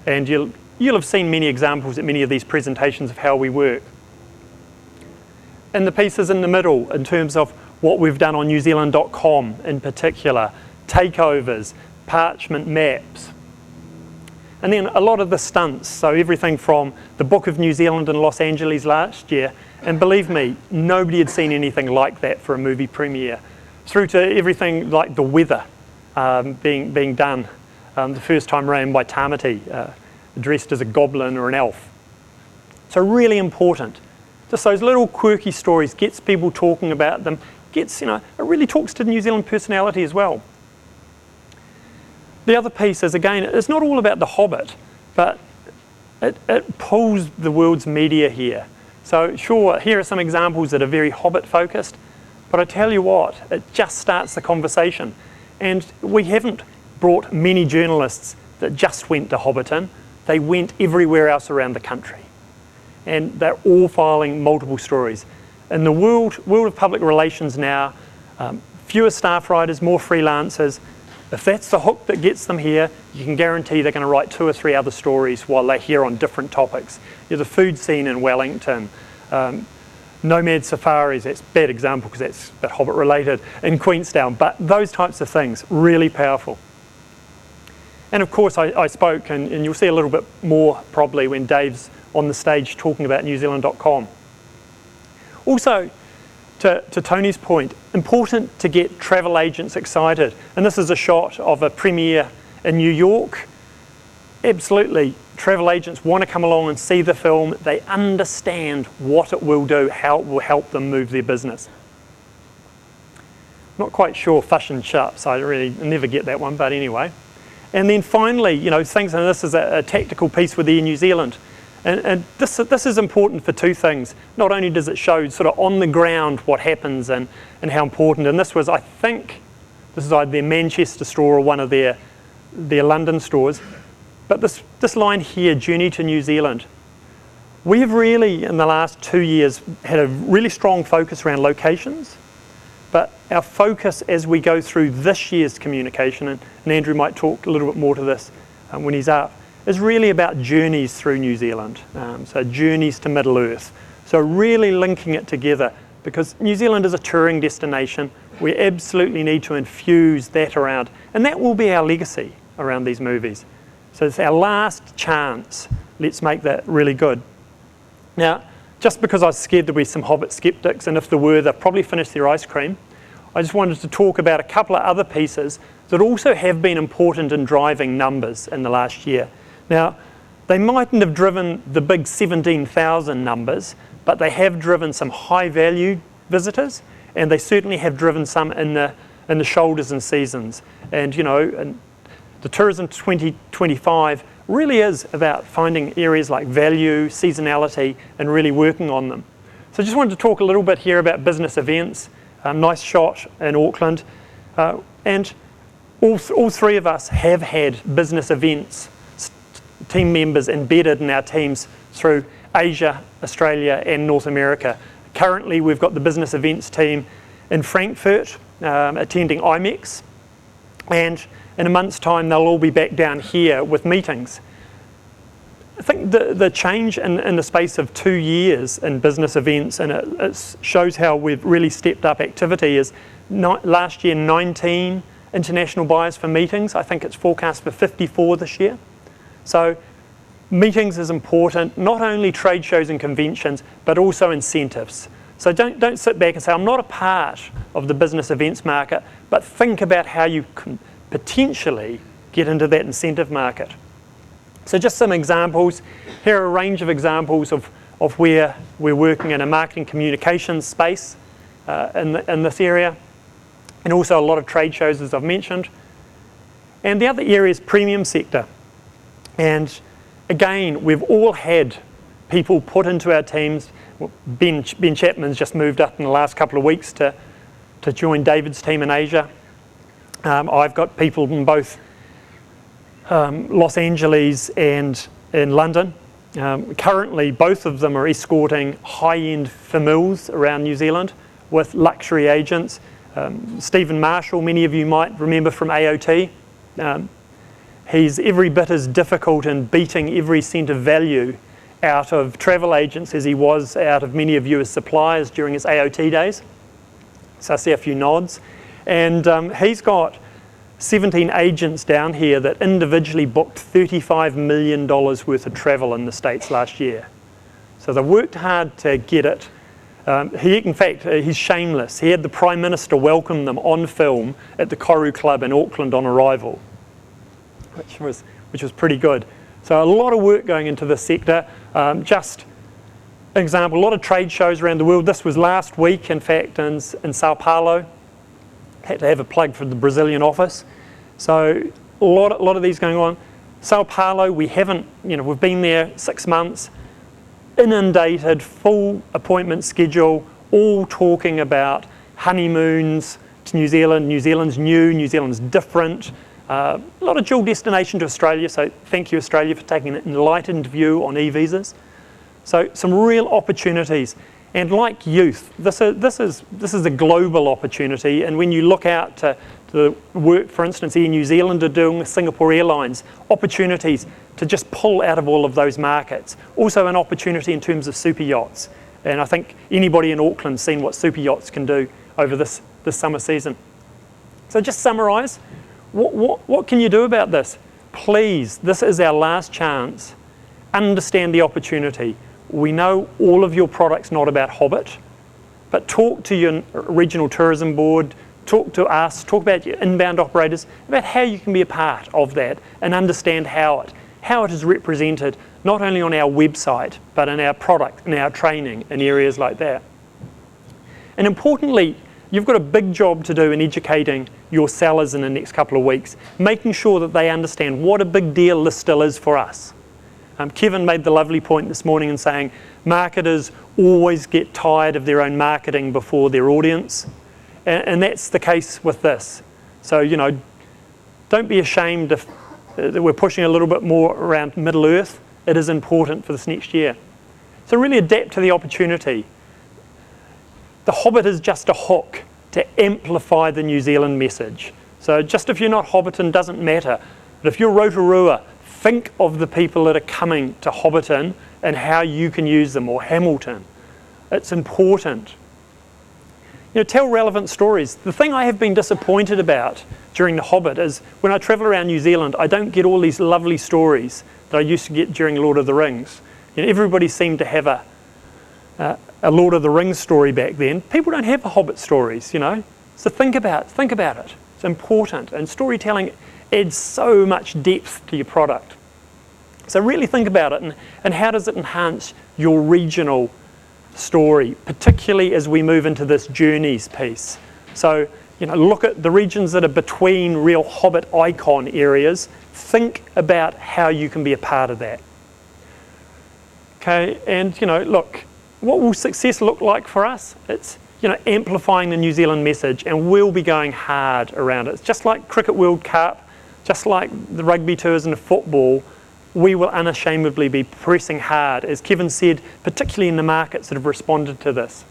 E: and you'll have seen many examples at many of these presentations of how we work. And the pieces in the middle in terms of what we've done on newzealand.com in particular, takeovers, parchment maps. And then a lot of the stunts, so everything from the Book of New Zealand in Los Angeles last year, and believe me, nobody had seen anything like that for a movie premiere, through to everything like the weather being done the first time around by Tamati, dressed as a goblin or an elf. So really important. Just those little quirky stories, gets people talking about them, it really talks to New Zealand personality as well. The other piece is, again, it's not all about The Hobbit, but it pulls the world's media here. So sure, here are some examples that are very Hobbit focused, but I tell you what, it just starts the conversation. And we haven't brought many journalists that just went to Hobbiton, they went everywhere else around the country. And they're all filing multiple stories. In the world of public relations now, fewer staff writers, more freelancers. If that's the hook that gets them here, you can guarantee they're going to write 2 or 3 other stories while they're here on different topics. The food scene in Wellington, nomad safaris, that's a bad example because that's a bit Hobbit related, in Queenstown, but those types of things, really powerful. And of course I spoke, and you'll see a little bit more probably when Dave's on the stage talking about newzealand.com. Also, to Tony's point, important to get travel agents excited. And this is a shot of a premiere in New York. Absolutely, travel agents want to come along and see the film. They understand what it will do, how it will help them move their business. Not quite sure Fush and Shups, I really never get that one, but anyway. And then finally, things, and this is a tactical piece with Air New Zealand. And this is important for 2 things. Not only does it show sort of on the ground what happens and how important, and this was, I think, this is either their Manchester store or one of their London stores, but this line here, Journey to New Zealand. We have really, in the last 2 years, had a really strong focus around locations, but our focus as we go through this year's communication, and Andrew might talk a little bit more to this when he's up, is really about journeys through New Zealand, so journeys to Middle Earth. So really linking it together, because New Zealand is a touring destination. We absolutely need to infuse that around, and that will be our legacy around these movies. So it's our last chance. Let's make that really good. Now, just because I was scared there'd be some Hobbit skeptics, and if there were, they've probably finished their ice cream, I just wanted to talk about a couple of other pieces that also have been important in driving numbers in the last year. Now, they mightn't have driven the big 17,000 numbers, but they have driven some high-value visitors, and they certainly have driven some in the shoulders and seasons. And and the Tourism 2025 really is about finding areas like value, seasonality, and really working on them. So I just wanted to talk a little bit here about business events. Nice shot in Auckland, and all 3 of us have had business events team members embedded in our teams through Asia, Australia and North America. Currently we've got the business events team in Frankfurt attending IMEX, and in a month's time they'll all be back down here with meetings. I think the change in the space of 2 years in business events, and it shows how we've really stepped up activity, is last year 19 international buyers for meetings. I think it's forecast for 54 this year. So meetings is important, not only trade shows and conventions, but also incentives. So don't sit back and say, I'm not a part of the business events market, but think about how you can potentially get into that incentive market. So just some examples. Here are a range of examples of where we're working in a marketing communications space in this area, and also a lot of trade shows, as I've mentioned. And the other area is premium sector. And again, we've all had people put into our teams. Well, Ben Chapman's just moved up in the last couple of weeks to join David's team in Asia. I've got people in both Los Angeles and in London. Currently, both of them are escorting high-end famils around New Zealand with luxury agents. Stephen Marshall, many of you might remember from AOT. He's every bit as difficult in beating every cent of value out of travel agents as he was out of many of you as suppliers during his AOT days. So I see a few nods. And he's got 17 agents down here that individually booked $35 million worth of travel in the States last year. So they worked hard to get it. In fact, he's shameless. He had the Prime Minister welcome them on film at the Koru Club in Auckland on arrival, which was pretty good. So a lot of work going into this sector. Just an example, a lot of trade shows around the world. This was last week, in fact, in Sao Paulo. Had to have a plug for the Brazilian office. So a lot of these going on. Sao Paulo, we've been there 6 months, inundated, full appointment schedule, all talking about honeymoons to New Zealand. New Zealand's new, New Zealand's different. A lot of dual destination to Australia, so thank you Australia for taking an enlightened view on e-visas. So some real opportunities. And like youth, this is a global opportunity, and when you look out to the work, for instance, Air New Zealand are doing with Singapore Airlines, opportunities to just pull out of all of those markets. Also an opportunity in terms of super yachts. And I think anybody in Auckland's seen what super yachts can do over this summer season. So just summarise, what can you do about this? Please, this is our last chance. Understand the opportunity. We know all of your product's not about Hobbit, but talk to your regional tourism board, talk to us, talk about your inbound operators, about how you can be a part of that and understand how it is represented, not only on our website, but in our product, in our training, in areas like that. And importantly, you've got a big job to do in educating your sellers in the next couple of weeks, making sure that they understand what a big deal this still is for us. Kevin made the lovely point this morning in saying marketers always get tired of their own marketing before their audience, and that's the case with this. So, don't be ashamed if we're pushing a little bit more around Middle Earth. It is important for this next year. So really adapt to the opportunity. The Hobbit is just a hook to amplify the New Zealand message. So just if you're not Hobbiton, doesn't matter. But if you're Rotorua, think of the people that are coming to Hobbiton and how you can use them, or Hamilton. It's important. Tell relevant stories. The thing I have been disappointed about during the Hobbit is when I travel around New Zealand, I don't get all these lovely stories that I used to get during Lord of the Rings. Everybody seemed to have a Lord of the Rings story back then. People don't have Hobbit stories, So think about it. It's important. And storytelling adds so much depth to your product. So really think about it, and how does it enhance your regional story, particularly as we move into this journeys piece. So, look at the regions that are between real Hobbit icon areas. Think about how you can be a part of that. Okay, and look, what will success look like for us? It's amplifying the New Zealand message, and we'll be going hard around it. It's just like Cricket World Cup, just like the rugby tours and the football. we will unashamedly be pressing hard, as Kevin said, particularly in the markets that have responded to this.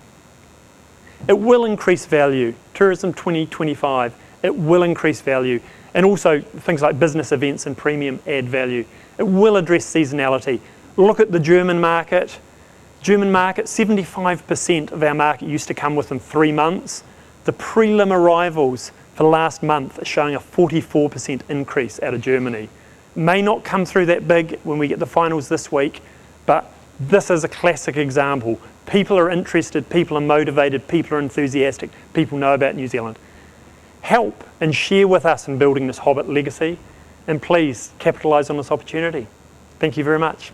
E: It will increase value. Tourism 2025, it will increase value. And also things like business events and premium add value. It will address seasonality. Look at the German market. 75% of our market used to come within 3 months. The prelim arrivals for last month are showing a 44% increase out of Germany. May not come through that big when we get the finals this week, but this is a classic example. People are interested, people are motivated, people are enthusiastic, people know about New Zealand. Help and share with us in building this Hobbit legacy, and please capitalise on this opportunity. Thank you very much.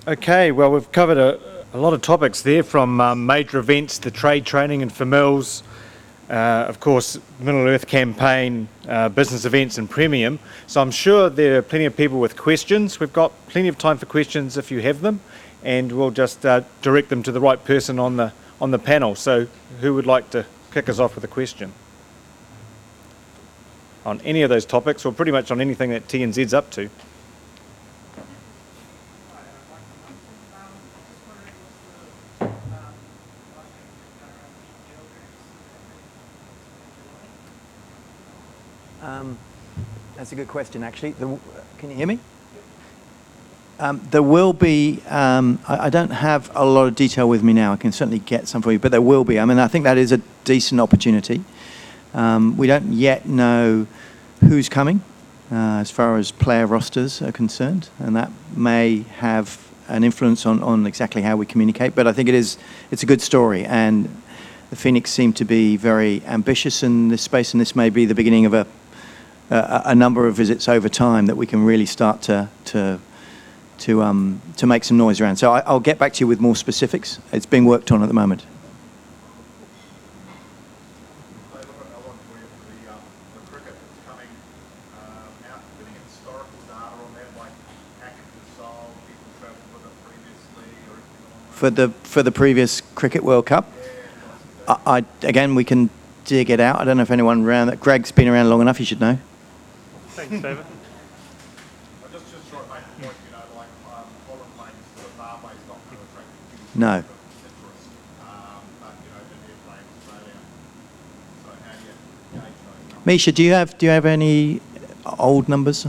A: Okay, well, we've covered a lot of topics there, from major events to trade training and FMILS, of course, Middle Earth campaign, business events and premium. So I'm sure there are plenty of people with questions. We've got plenty of time for questions if you have them, and we'll just direct them to the right person on the panel. So who would like to kick us off with a question? On any of those topics, or pretty much on anything that TNZ's up to.
C: That's a good question, actually. Can you hear me? There will be, I don't have a lot of detail with me now. I can certainly get some for you, but there will be. I mean, I think that is a decent opportunity. We don't yet know who's coming as far as player rosters are concerned, and that may have an influence on exactly how we communicate. But I think it's a good story, and the Phoenix seem to be very ambitious in this space, and this may be the beginning of a number of visits over time that we can really start to make some noise around. So I'll get back to you with more specifics. It's being worked on at the moment. For the previous Cricket World Cup, again, we can dig it out. I don't know if anyone around that. Greg's been around long enough, you should know.
E: Thanks, David.
C: No. Misha, do you have any old numbers?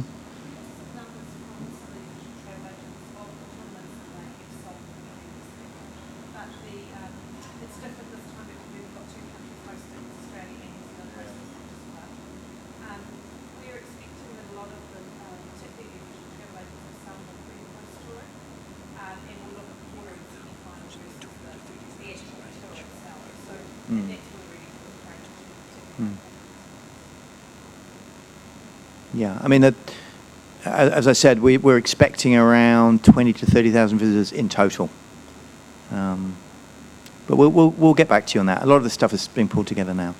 C: Yeah, I mean, as I said, we're expecting around 20 to 30,000 visitors in total. But we'll get back to you on that. A lot of the stuff is being pulled together now.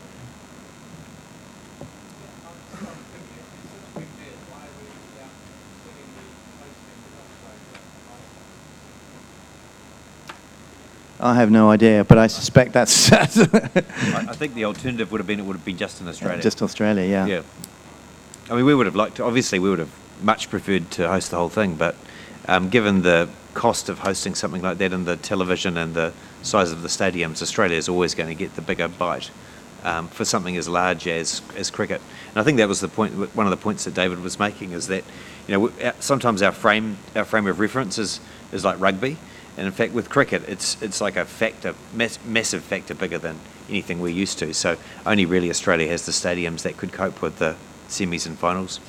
C: I have no idea, but I suspect that's...
B: I think the alternative would have been just in Australia.
C: Just Australia, yeah.
B: Yeah. I mean, we would have liked to, obviously we would have much preferred to host the whole thing, but given the cost of hosting something like that and the television and the size of the stadiums, Australia is always going to get the bigger bite for something as large as cricket. And I think that was the point, one of the points that David was making, is that, you know, sometimes our frame of reference is like rugby. And in fact, with cricket, it's like a factor, massive factor bigger than anything we're used to. So only really Australia has the stadiums that could cope with the semis and finals.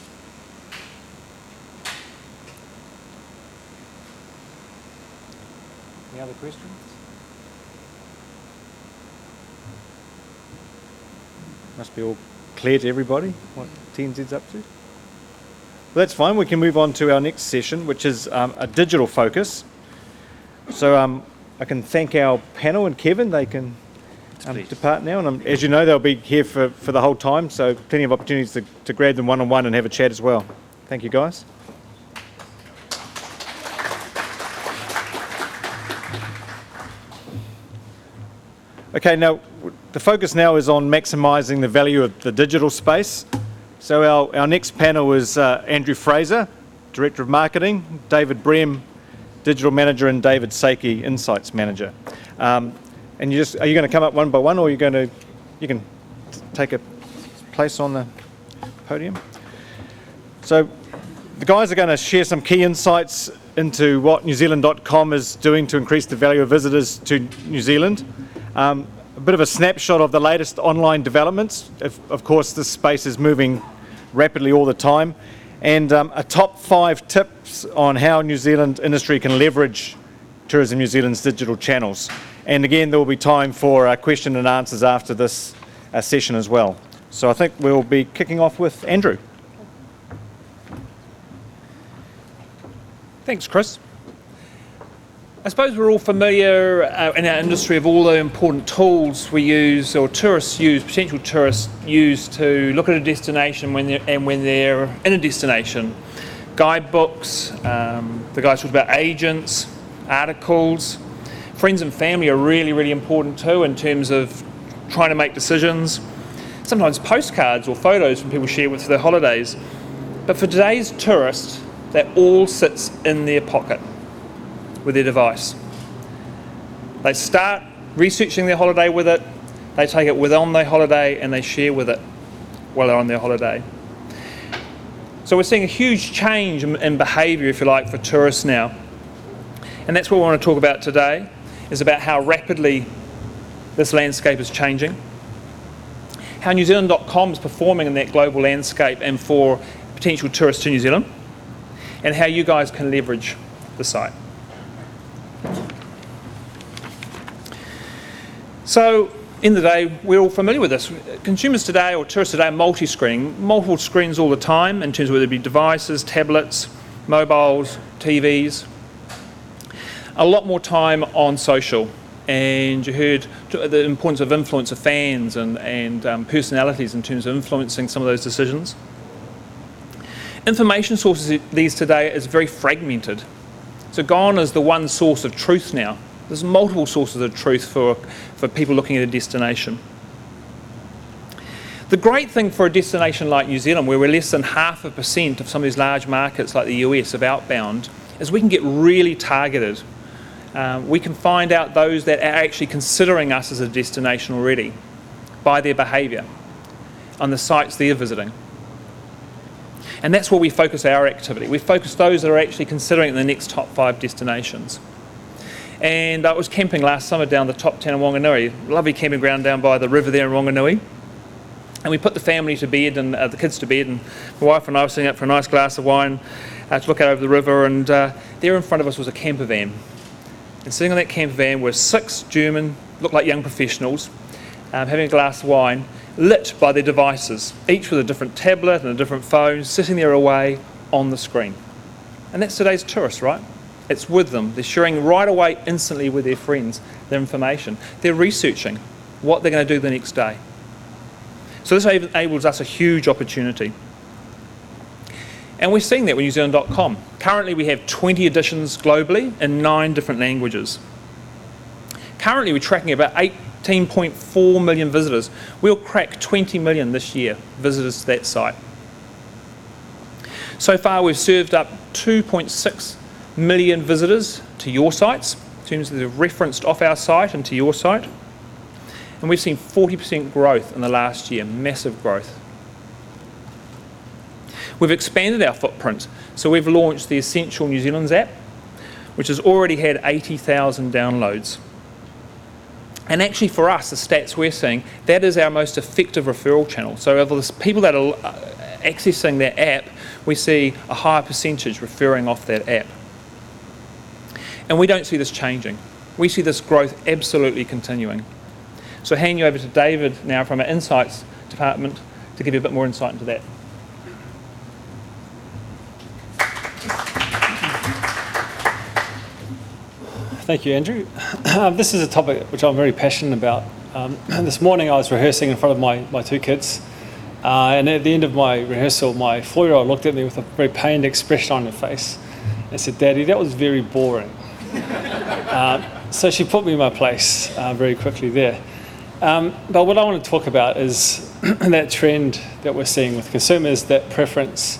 A: Any other questions? Must be all clear to everybody what TNZ's up to. Well, that's fine. We can move on to our next session, which is a digital focus. So I can thank our panel and Kevin. They can depart now, and as you know, they'll be here for the whole time, so plenty of opportunities to grab them one-on-one and have a chat as well. Thank you, guys. Okay, now the focus now is on maximising the value of the digital space. So our next panel is Andrew Fraser, Director of Marketing, David Brem, Digital Manager, and David Seiki, Insights Manager. And are you going to come up one by one, or you can take a place on the podium? So the guys are going to share some key insights into what NewZealand.com is doing to increase the value of visitors to New Zealand. A bit of a snapshot of the latest online developments. Of course, this space is moving rapidly all the time. And a top 5 tips on how New Zealand industry can leverage Tourism New Zealand's digital channels. And again, there will be time for question and answers after this session as well. So I think we'll be kicking off with Andrew.
F: Thanks, Chris. I suppose we're all familiar in our industry of all the important tools we use, or potential tourists use to look at a destination when they're in a destination. Guidebooks, the guys talked about agents, articles. Friends and family are really, really important too in terms of trying to make decisions. Sometimes postcards or photos from people share with their holidays. But for today's tourist, that all sits in their pocket with their device. They start researching their holiday with it, they take it with on their holiday, and they share with it while they're on their holiday. So we're seeing a huge change in behaviour, if you like, for tourists now. And that's what we want to talk about today, is about how rapidly this landscape is changing, how NewZealand.com is performing in that global landscape and for potential tourists to New Zealand, and how you guys can leverage the site. So, in the day, we're all familiar with this. Consumers today, or tourists today, are multi-screening, multiple screens all the time in terms of whether it be devices, tablets, mobiles, TVs. A lot more time on social, and you heard the importance of influencer fans and personalities in terms of influencing some of those decisions. Information sources these today is very fragmented. So gone is the one source of truth now. There's multiple sources of truth for people looking at a destination. The great thing for a destination like New Zealand, where we're less than 0.5% of some of these large markets like the US of outbound, is we can get really targeted. We can find out those that are actually considering us as a destination already by their behaviour on the sites they're visiting. And that's where we focus our activity. We focus those that are actually considering the next top 5 destinations. And I was camping last summer down the top town of Wanganui, lovely camping ground down by the river there in Wanganui. And we put the family to bed and the kids to bed, and my wife and I were sitting up for a nice glass of wine to look out over the river, and there in front of us was a camper van. And sitting on that camper van were 6 German, looked like young professionals, having a glass of wine, lit by their devices, each with a different tablet and a different phone, sitting there away on the screen. And that's today's tourists, right? It's with them. They're sharing right away, instantly with their friends, their information. They're researching what they're going to do the next day. So this enables us a huge opportunity. And we're seeing that with NewZealand.com. Currently we have 20 editions globally in 9 different languages. Currently we're tracking about 18.4 million visitors. We'll crack 20 million this year, visitors to that site. So far we've served up 2.6 million visitors to your sites, in terms of they've referenced off our site and to your site. And we've seen 40% growth in the last year, massive growth. We've expanded our footprint. So we've launched the Essential New Zealand's app, which has already had 80,000 downloads. And actually for us, the stats we're seeing, that is our most effective referral channel. So of the people that are accessing that app, we see a higher percentage referring off that app. And we don't see this changing. We see this growth absolutely continuing. So hand you over to David now from our Insights department to give you a bit more insight into that.
G: Thank you, Andrew. This is a topic which I'm very passionate about. This morning I was rehearsing in front of my 2 kids, and at the end of my rehearsal, my 4-year-old looked at me with a very pained expression on her face and said, "Daddy, that was very boring." So she put me in my place very quickly there. But what I want to talk about is that trend that we're seeing with consumers, that preference,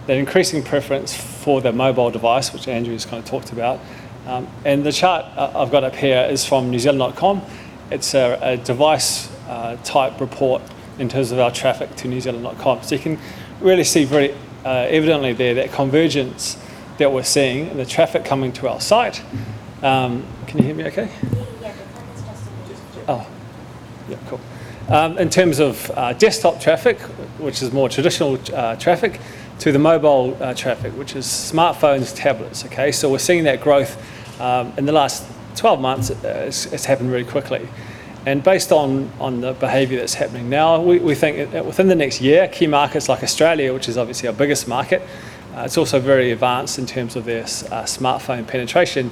G: that increasing preference for the mobile device, which Andrew's kind of talked about. And the chart I've got up here is from newzealand.com. It's a device type report in terms of our traffic to newzealand.com. So you can really see very evidently there that convergence that we're seeing and the traffic coming to our site. Can you hear me okay? Oh, yeah, cool. In terms of desktop traffic, which is more traditional traffic, to the mobile traffic, which is smartphones, tablets, okay? So we're seeing that growth in the last 12 months, it's happened really quickly. And based on the behaviour that's happening now, we think that within the next year, key markets like Australia, which is obviously our biggest market, it's also very advanced in terms of their smartphone penetration.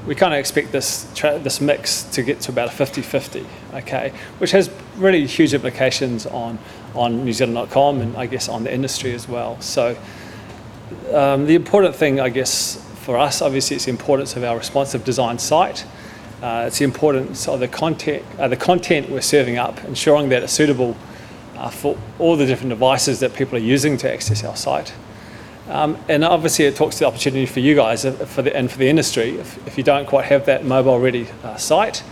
G: We kind of expect this mix to get to about a 50-50, okay, which has really huge implications on newzealand.com and I guess on the industry as well. So the important thing, I guess, for us, obviously, it's the importance of our responsive design site. It's the importance of the content we're serving up, ensuring that it's suitable for all the different devices that people are using to access our site. And obviously it talks to the opportunity for you guys and for the industry. If you don't quite have that mobile ready site,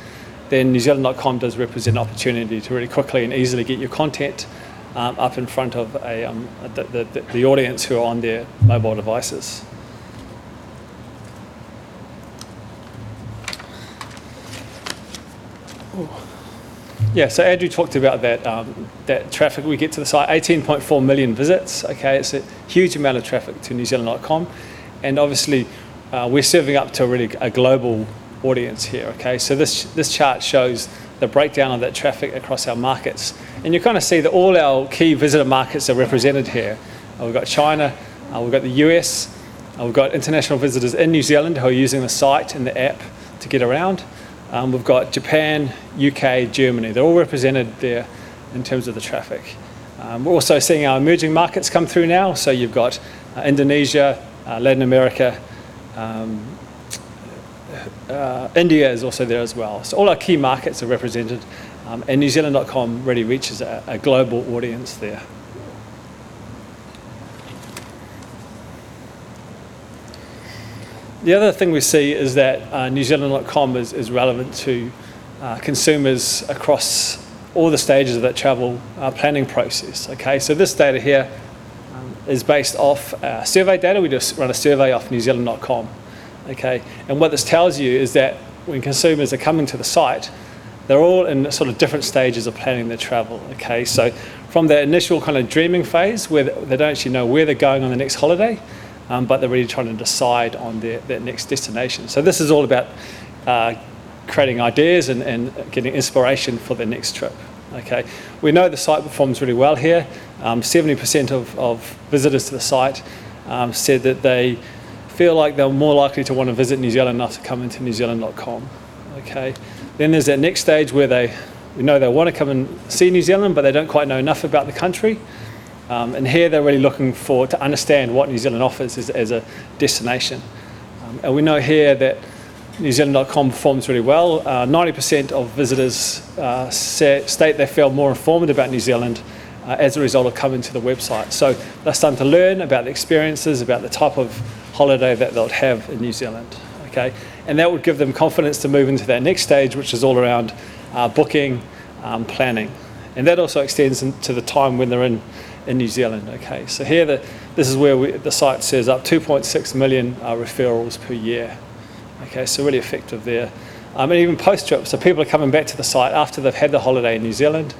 G: then newzealand.com does represent an opportunity to really quickly and easily get your content up in front of the audience who are on their mobile devices. Yeah, so Andrew talked about that traffic we get to the site, 18.4 million visits. Okay, it's a huge amount of traffic to newzealand.com, and obviously we're serving up to a global audience here. Okay, so this chart shows the breakdown of that traffic across our markets, and you kind of see that all our key visitor markets are represented here. We've got China, we've got the US, we've got international visitors in New Zealand who are using the site and the app to get around. We've got Japan, UK, Germany. They're all represented there in terms of the traffic. We're also seeing our emerging markets come through now. So you've got Indonesia, Latin America, India is also there as well. So all our key markets are represented, and newzealand.com really reaches a global audience there. The other thing we see is that newzealand.com is relevant to consumers across all the stages of that travel planning process. Okay, so this data here is based off survey data. We just run a survey off newzealand.com. Okay, and what this tells you is that when consumers are coming to the site, they're all in sort of different stages of planning their travel. Okay, so from the initial kind of dreaming phase where they don't actually know where they're going on the next holiday, but they're really trying to decide on their next destination. So this is all about creating ideas and getting inspiration for their next trip. Okay, we know the site performs really well here. 70% of visitors to the site said that they feel like they're more likely to want to visit New Zealand after coming to newzealand.com. Okay, then there's that next stage where we know they want to come and see New Zealand, but they don't quite know enough about the country. And here they're really looking to understand what New Zealand offers as a destination. And we know here that newzealand.com performs really well. 90% of visitors state they feel more informed about New Zealand as a result of coming to the website. So they're starting to learn about the experiences, about the type of holiday that they'll have in New Zealand. Okay, and that would give them confidence to move into that next stage, which is all around booking, planning. And that also extends into the time when they're in New Zealand. Okay, so here this is where the site says up 2.6 million referrals per year. Okay, so really effective there. And even post-trip, so people are coming back to the site after they've had the holiday in New Zealand.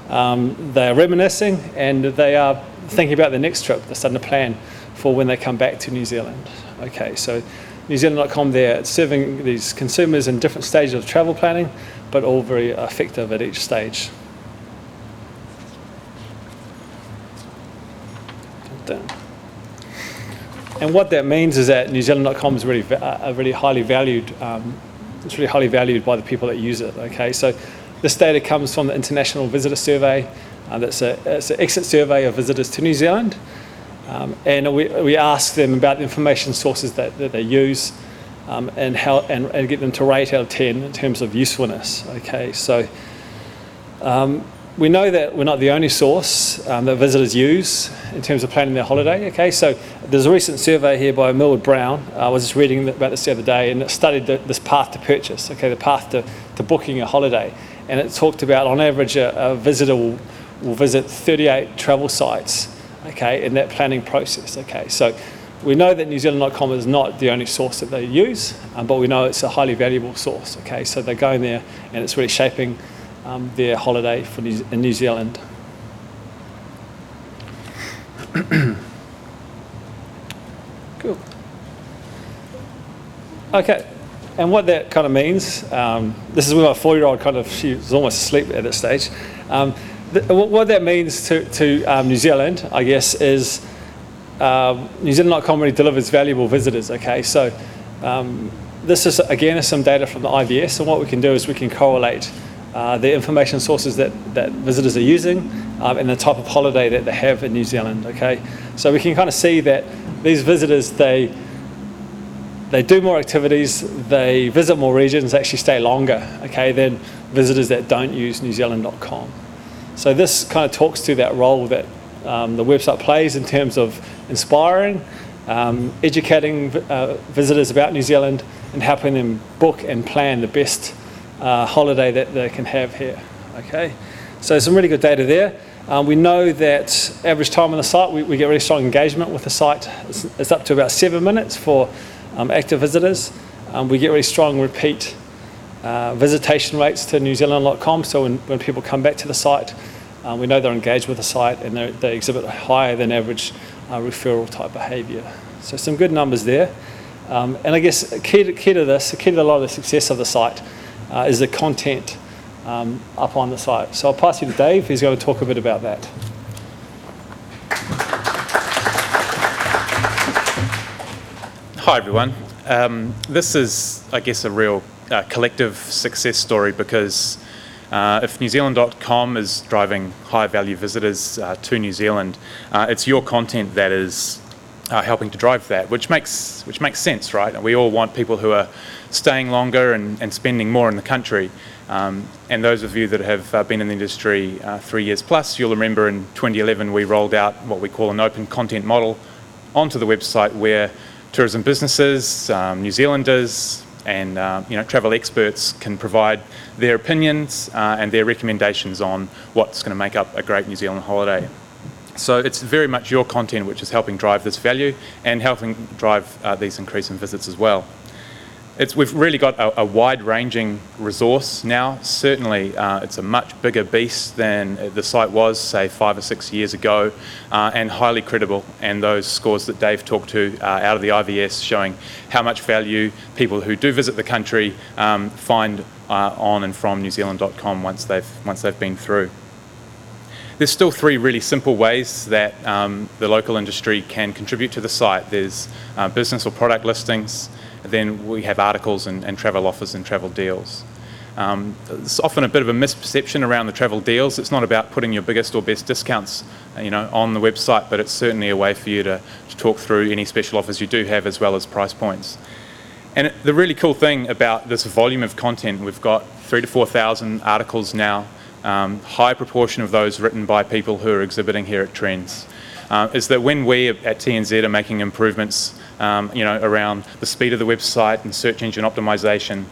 G: They are reminiscing and they are thinking about the next trip. They're starting to plan for when they come back to New Zealand. Okay, so newzealand.com there, it's serving these consumers in different stages of travel planning, but all very effective at each stage. And what that means is that newzealand.com is really highly valued. It's really highly valued by the people that use it. Okay, so this data comes from the International Visitor Survey. It's an exit survey of visitors to New Zealand, and we ask them about the information sources that they use, and get them to rate out of 10 in terms of usefulness. Okay, so We know that we're not the only source that visitors use in terms of planning their holiday. Okay, so there's a recent survey here by Millward Brown. I was just reading about this the other day, and it studied this path to purchase. Okay, the path to booking a holiday, and it talked about on average a visitor will visit 38 travel sites. Okay, in that planning process. Okay, so we know that NewZealand.com is not the only source that they use, but we know it's a highly valuable source. Okay, so they're going there, and it's really shaping their holiday in New Zealand. Cool. Okay, and what that kind of means, this is where my 4-year-old she was almost asleep at this stage. What that means to New Zealand, I guess, is NewZealand.com really delivers valuable visitors. Okay, so this is again some data from the IVS, and what we can do is we can correlate the information sources that visitors are using and the type of holiday that they have in New Zealand. Okay, so we can kind of see that these visitors they do more activities, they visit more regions, actually stay longer. Okay, than visitors that don't use NewZealand.com. So this kind of talks to that role that the website plays in terms of inspiring, educating visitors about New Zealand, and helping them book and plan the best holiday that they can have here. Okay, so some really good data there. We know that average time on the site, we get really strong engagement with the site. It's up to about 7 minutes for active visitors. We get really strong repeat visitation rates to NewZealand.com, so when people come back to the site, we know they're engaged with the site and they exhibit higher than average referral type behaviour. So some good numbers there. And I guess key to a lot of the success of the site is the content up on the site. So I'll pass you to Dave, who's going to talk a bit about that.
H: Hi everyone. This is, I guess, a real collective success story, because if NewZealand.com is driving high value visitors to New Zealand, it's your content that is helping to drive that, which makes sense, right? We all want people who are staying longer and spending more in the country. And those of you that have been in the industry 3 years plus, you'll remember in 2011 we rolled out what we call an open content model onto the website, where tourism businesses, New Zealanders, and travel experts can provide their opinions and their recommendations on what's going to make up a great New Zealand holiday. So it's very much your content which is helping drive this value and helping drive these increase in visits as well. We've really got a wide-ranging resource now. Certainly it's a much bigger beast than the site was, say, 5 or 6 years ago, and highly credible. And those scores that Dave talked to out of the IVS showing how much value people who do visit the country find on and from NewZealand.com once they've been through. There's still 3 really simple ways that the local industry can contribute to the site. There's business or product listings. Then we have articles and travel offers and travel deals. There's often a bit of a misperception around the travel deals. It's not about putting your biggest or best discounts on the website, but it's certainly a way for you to talk through any special offers you do have, as well as price points. And the really cool thing about this volume of content, we've got 3,000 to 4,000 articles now, high proportion of those written by people who are exhibiting here at TRENZ, is that when we at TNZ are making improvements around the speed of the website and search engine optimization,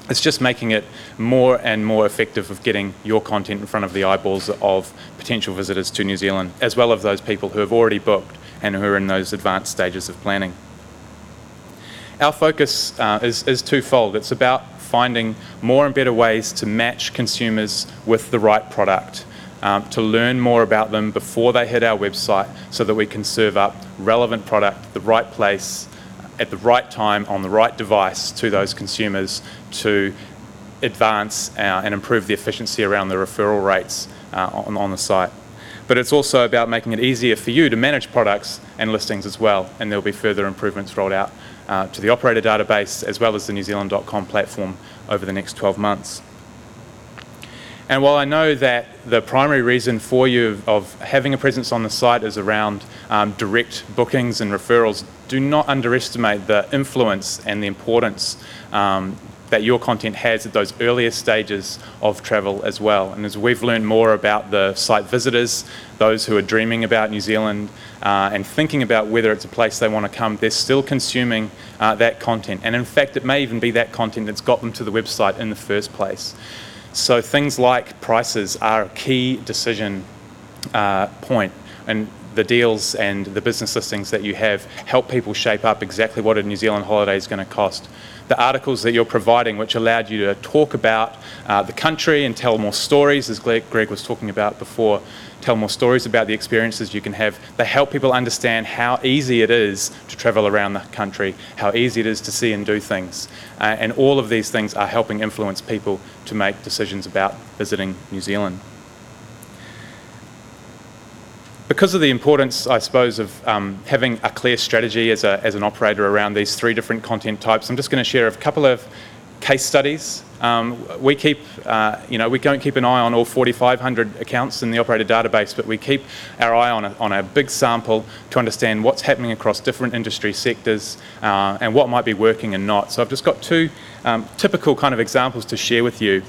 H: it's just making it more and more effective of getting your content in front of the eyeballs of potential visitors to New Zealand, as well as those people who have already booked and who are in those advanced stages of planning. Our focus is twofold. It's about finding more and better ways to match consumers with the right product, to learn more about them before they hit our website, so that we can serve up relevant product, the right place, at the right time, on the right device to those consumers, to advance and improve the efficiency around the referral rates on the site. But it's also about making it easier for you to manage products and listings as well, and there'll be further improvements rolled out to the operator database as well as the NewZealand.com platform over the next 12 months. And while I know that the primary reason for you of having a presence on the site is around direct bookings and referrals, do not underestimate the influence and the importance that your content has at those earliest stages of travel as well. And as we've learned more about the site visitors, those who are dreaming about New Zealand and thinking about whether it's a place they want to come, they're still consuming that content. And in fact, it may even be that content that's got them to the website in the first place. So things like prices are a key decision point, and the deals and the business listings that you have help people shape up exactly what a New Zealand holiday is going to cost. The articles that you're providing, which allowed you to talk about the country and tell more stories, as Greg was talking about before, tell more stories about the experiences you can have. They help people understand how easy it is to travel around the country, how easy it is to see and do things. And all of these things are helping influence people to make decisions about visiting New Zealand. Because of the importance, I suppose, of having a clear strategy as an operator around these 3 different content types, I'm just going to share a couple of case studies. We keep, we don't keep an eye on all 4,500 accounts in the operator database, but we keep our eye on a big sample to understand what's happening across different industry sectors and what might be working and not. So I've just got 2 typical kind of examples to share with you.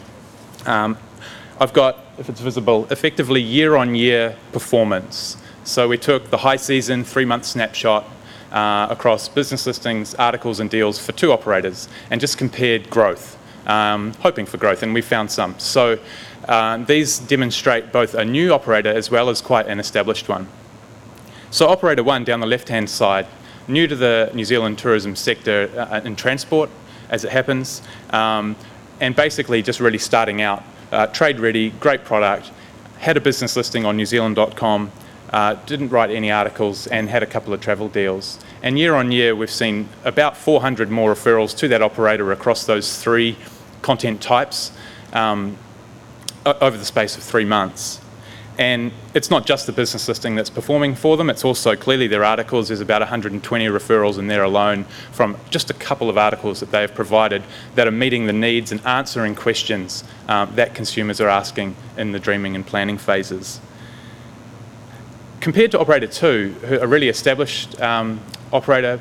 H: I've got, if it's visible, effectively year-on-year performance. So we took the high season 3-month snapshot across business listings, articles and deals for 2 operators and just compared growth, hoping for growth, and we found some. So these demonstrate both a new operator as well as quite an established one. So operator 1 down the left-hand side, new to the New Zealand tourism sector in transport, as it happens, and basically just really starting out. Trade ready, great product, had a business listing on newzealand.com, didn't write any articles and had a couple of travel deals. And year on year we've seen about 400 more referrals to that operator across those 3 content types over the space of 3 months. And it's not just the business listing that's performing for them, it's also clearly their articles. There's about 120 referrals in there alone from just a couple of articles that they've provided that are meeting the needs and answering questions that consumers are asking in the dreaming and planning phases. Compared to operator 2, who are a really established operator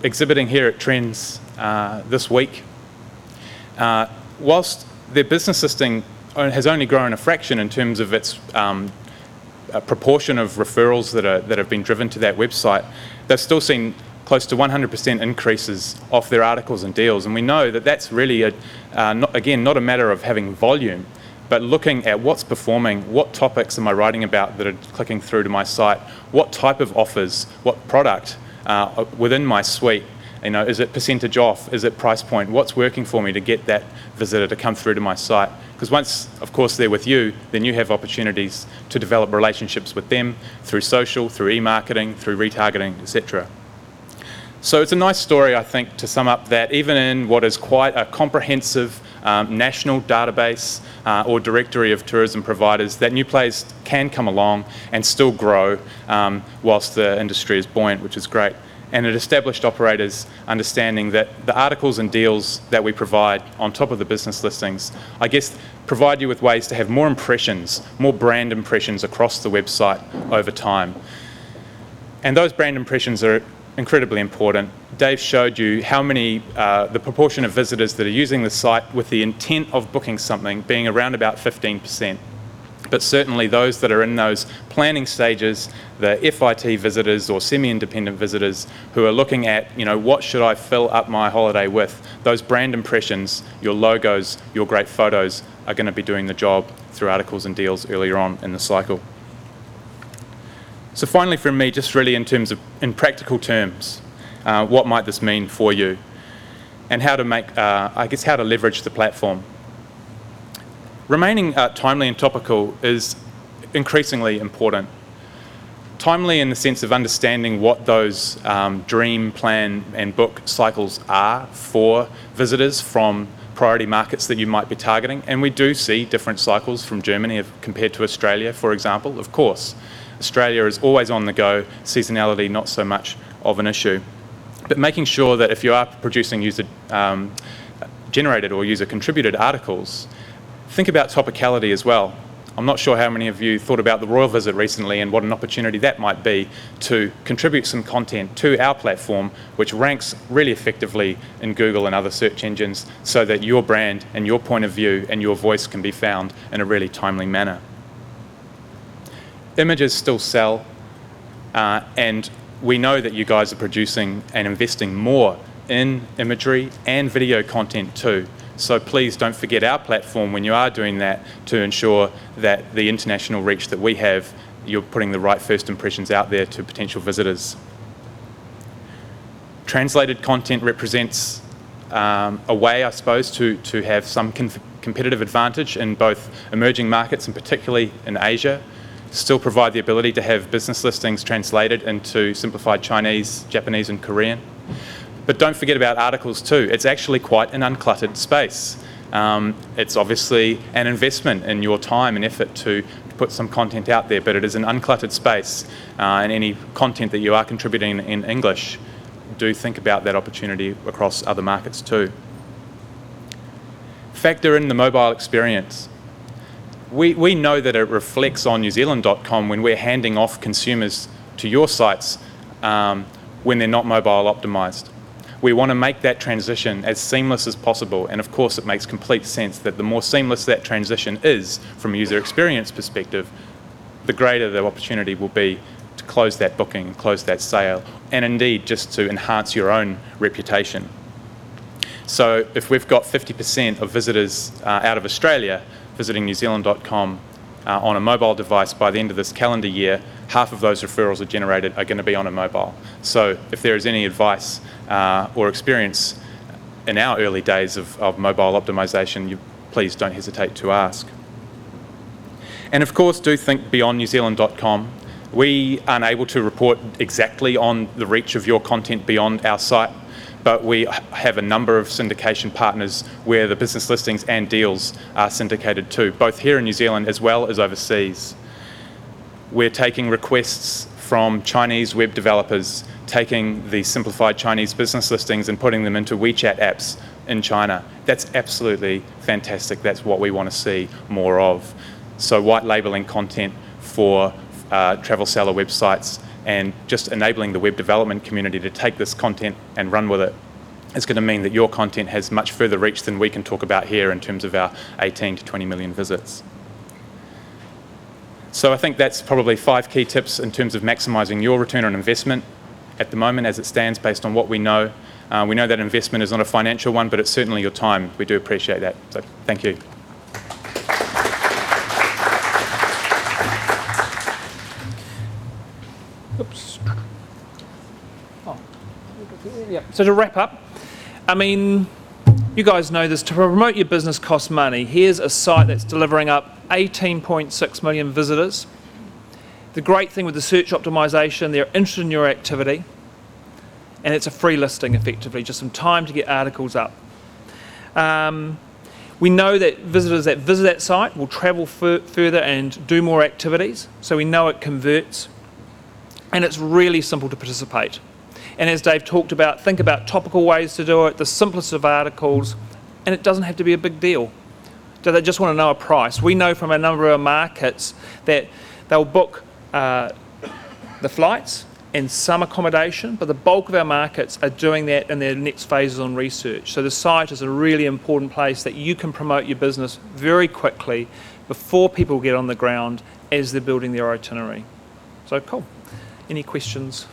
H: exhibiting here at TRENZ this week, whilst their business listing has only grown a fraction in terms of its proportion of referrals that have been driven to that website, they've still seen close to 100% increases off their articles and deals. And we know that that's really, not a matter of having volume, but looking at what's performing, what topics am I writing about that are clicking through to my site, what type of offers, what product within my suite. Is it percentage off? Is it price point? What's working for me to get that visitor to come through to my site? Because once, of course, they're with you, then you have opportunities to develop relationships with them through social, through e-marketing, through retargeting, etc. So it's a nice story, I think, to sum up that even in what is quite a comprehensive national database or directory of tourism providers, that new players can come along and still grow whilst the industry is buoyant, which is great. And it established operators understanding that the articles and deals that we provide on top of the business listings, I guess, provide you with ways to have more impressions, more brand impressions across the website over time. And those brand impressions are incredibly important. Dave showed you how many, the proportion of visitors that are using the site with the intent of booking something being around about 15%. But certainly those that are in those planning stages, the FIT visitors or semi-independent visitors who are looking at, what should I fill up my holiday with? Those brand impressions, your logos, your great photos are going to be doing the job through articles and deals earlier on in the cycle. So finally from me, just really in practical terms, what might this mean for you? And how to how to leverage the platform. Remaining timely and topical is increasingly important. Timely in the sense of understanding what those dream, plan and book cycles are for visitors from priority markets that you might be targeting. And we do see different cycles from Germany compared to Australia, for example. Of course, Australia is always on the go, seasonality not so much of an issue. But making sure that if you are producing user-generated or user-contributed articles, think about topicality as well. I'm not sure how many of you thought about the royal visit recently and what an opportunity that might be to contribute some content to our platform, which ranks really effectively in Google and other search engines, so that your brand and your point of view and your voice can be found in a really timely manner. Images still sell, and we know that you guys are producing and investing more in imagery and video content too. So please don't forget our platform when you are doing that, to ensure that the international reach that we have, you're putting the right first impressions out there to potential visitors. Translated content represents a way, I suppose, to have some competitive advantage in both emerging markets and particularly in Asia. Still provide the ability to have business listings translated into simplified Chinese, Japanese and Korean. But don't forget about articles too. It's actually quite an uncluttered space. It's obviously an investment in your time and effort to put some content out there, but it is an uncluttered space, and any content that you are contributing in English, do think about that opportunity across other markets too. Factor in the mobile experience. We know that it reflects on newzealand.com when we're handing off consumers to your sites when they're not mobile optimised. We want to make that transition as seamless as possible, and of course it makes complete sense that the more seamless that transition is from a user experience perspective, the greater the opportunity will be to close that booking, close that sale, and indeed just to enhance your own reputation. So if we've got 50% of visitors out of Australia visiting newzealand.com on a mobile device by the end of this calendar year, half of those referrals are going to be on a mobile. So if there is any advice or experience in our early days of mobile optimisation, please don't hesitate to ask. And of course, do think beyond newzealand.com. We aren't able to report exactly on the reach of your content beyond our site, but we have a number of syndication partners where the business listings and deals are syndicated too, both here in New Zealand as well as overseas. We're taking requests from Chinese web developers, taking the simplified Chinese business listings and putting them into WeChat apps in China. That's absolutely fantastic. That's what we want to see more of. So white labelling content for travel seller websites and just enabling the web development community to take this content and run with it is going to mean that your content has much further reach than we can talk about here in terms of our 18 to 20 million visits. So I think that's probably 5 key tips in terms of maximising your return on investment at the moment as it stands based on what we know. We know that investment is not a financial one, but it's certainly your time. We do appreciate that. So thank you.
F: Oops. Oh. Yeah. So to wrap up, I mean, you guys know this, to promote your business costs money. Here's a site that's delivering up 18.6 million visitors. The great thing with the search optimization, they're interested in your activity, and it's a free listing effectively, just some time to get articles up. We know that visitors that visit that site will travel further and do more activities, so we know it converts. And it's really simple to participate. And as Dave talked about, think about topical ways to do it, the simplest of articles, and it doesn't have to be a big deal. Do they just want to know a price? We know from a number of markets that they'll book the flights and some accommodation, but the bulk of our markets are doing that in their next phases on research. So the site is a really important place that you can promote your business very quickly before people get on the ground as they're building their itinerary. So cool. Any questions?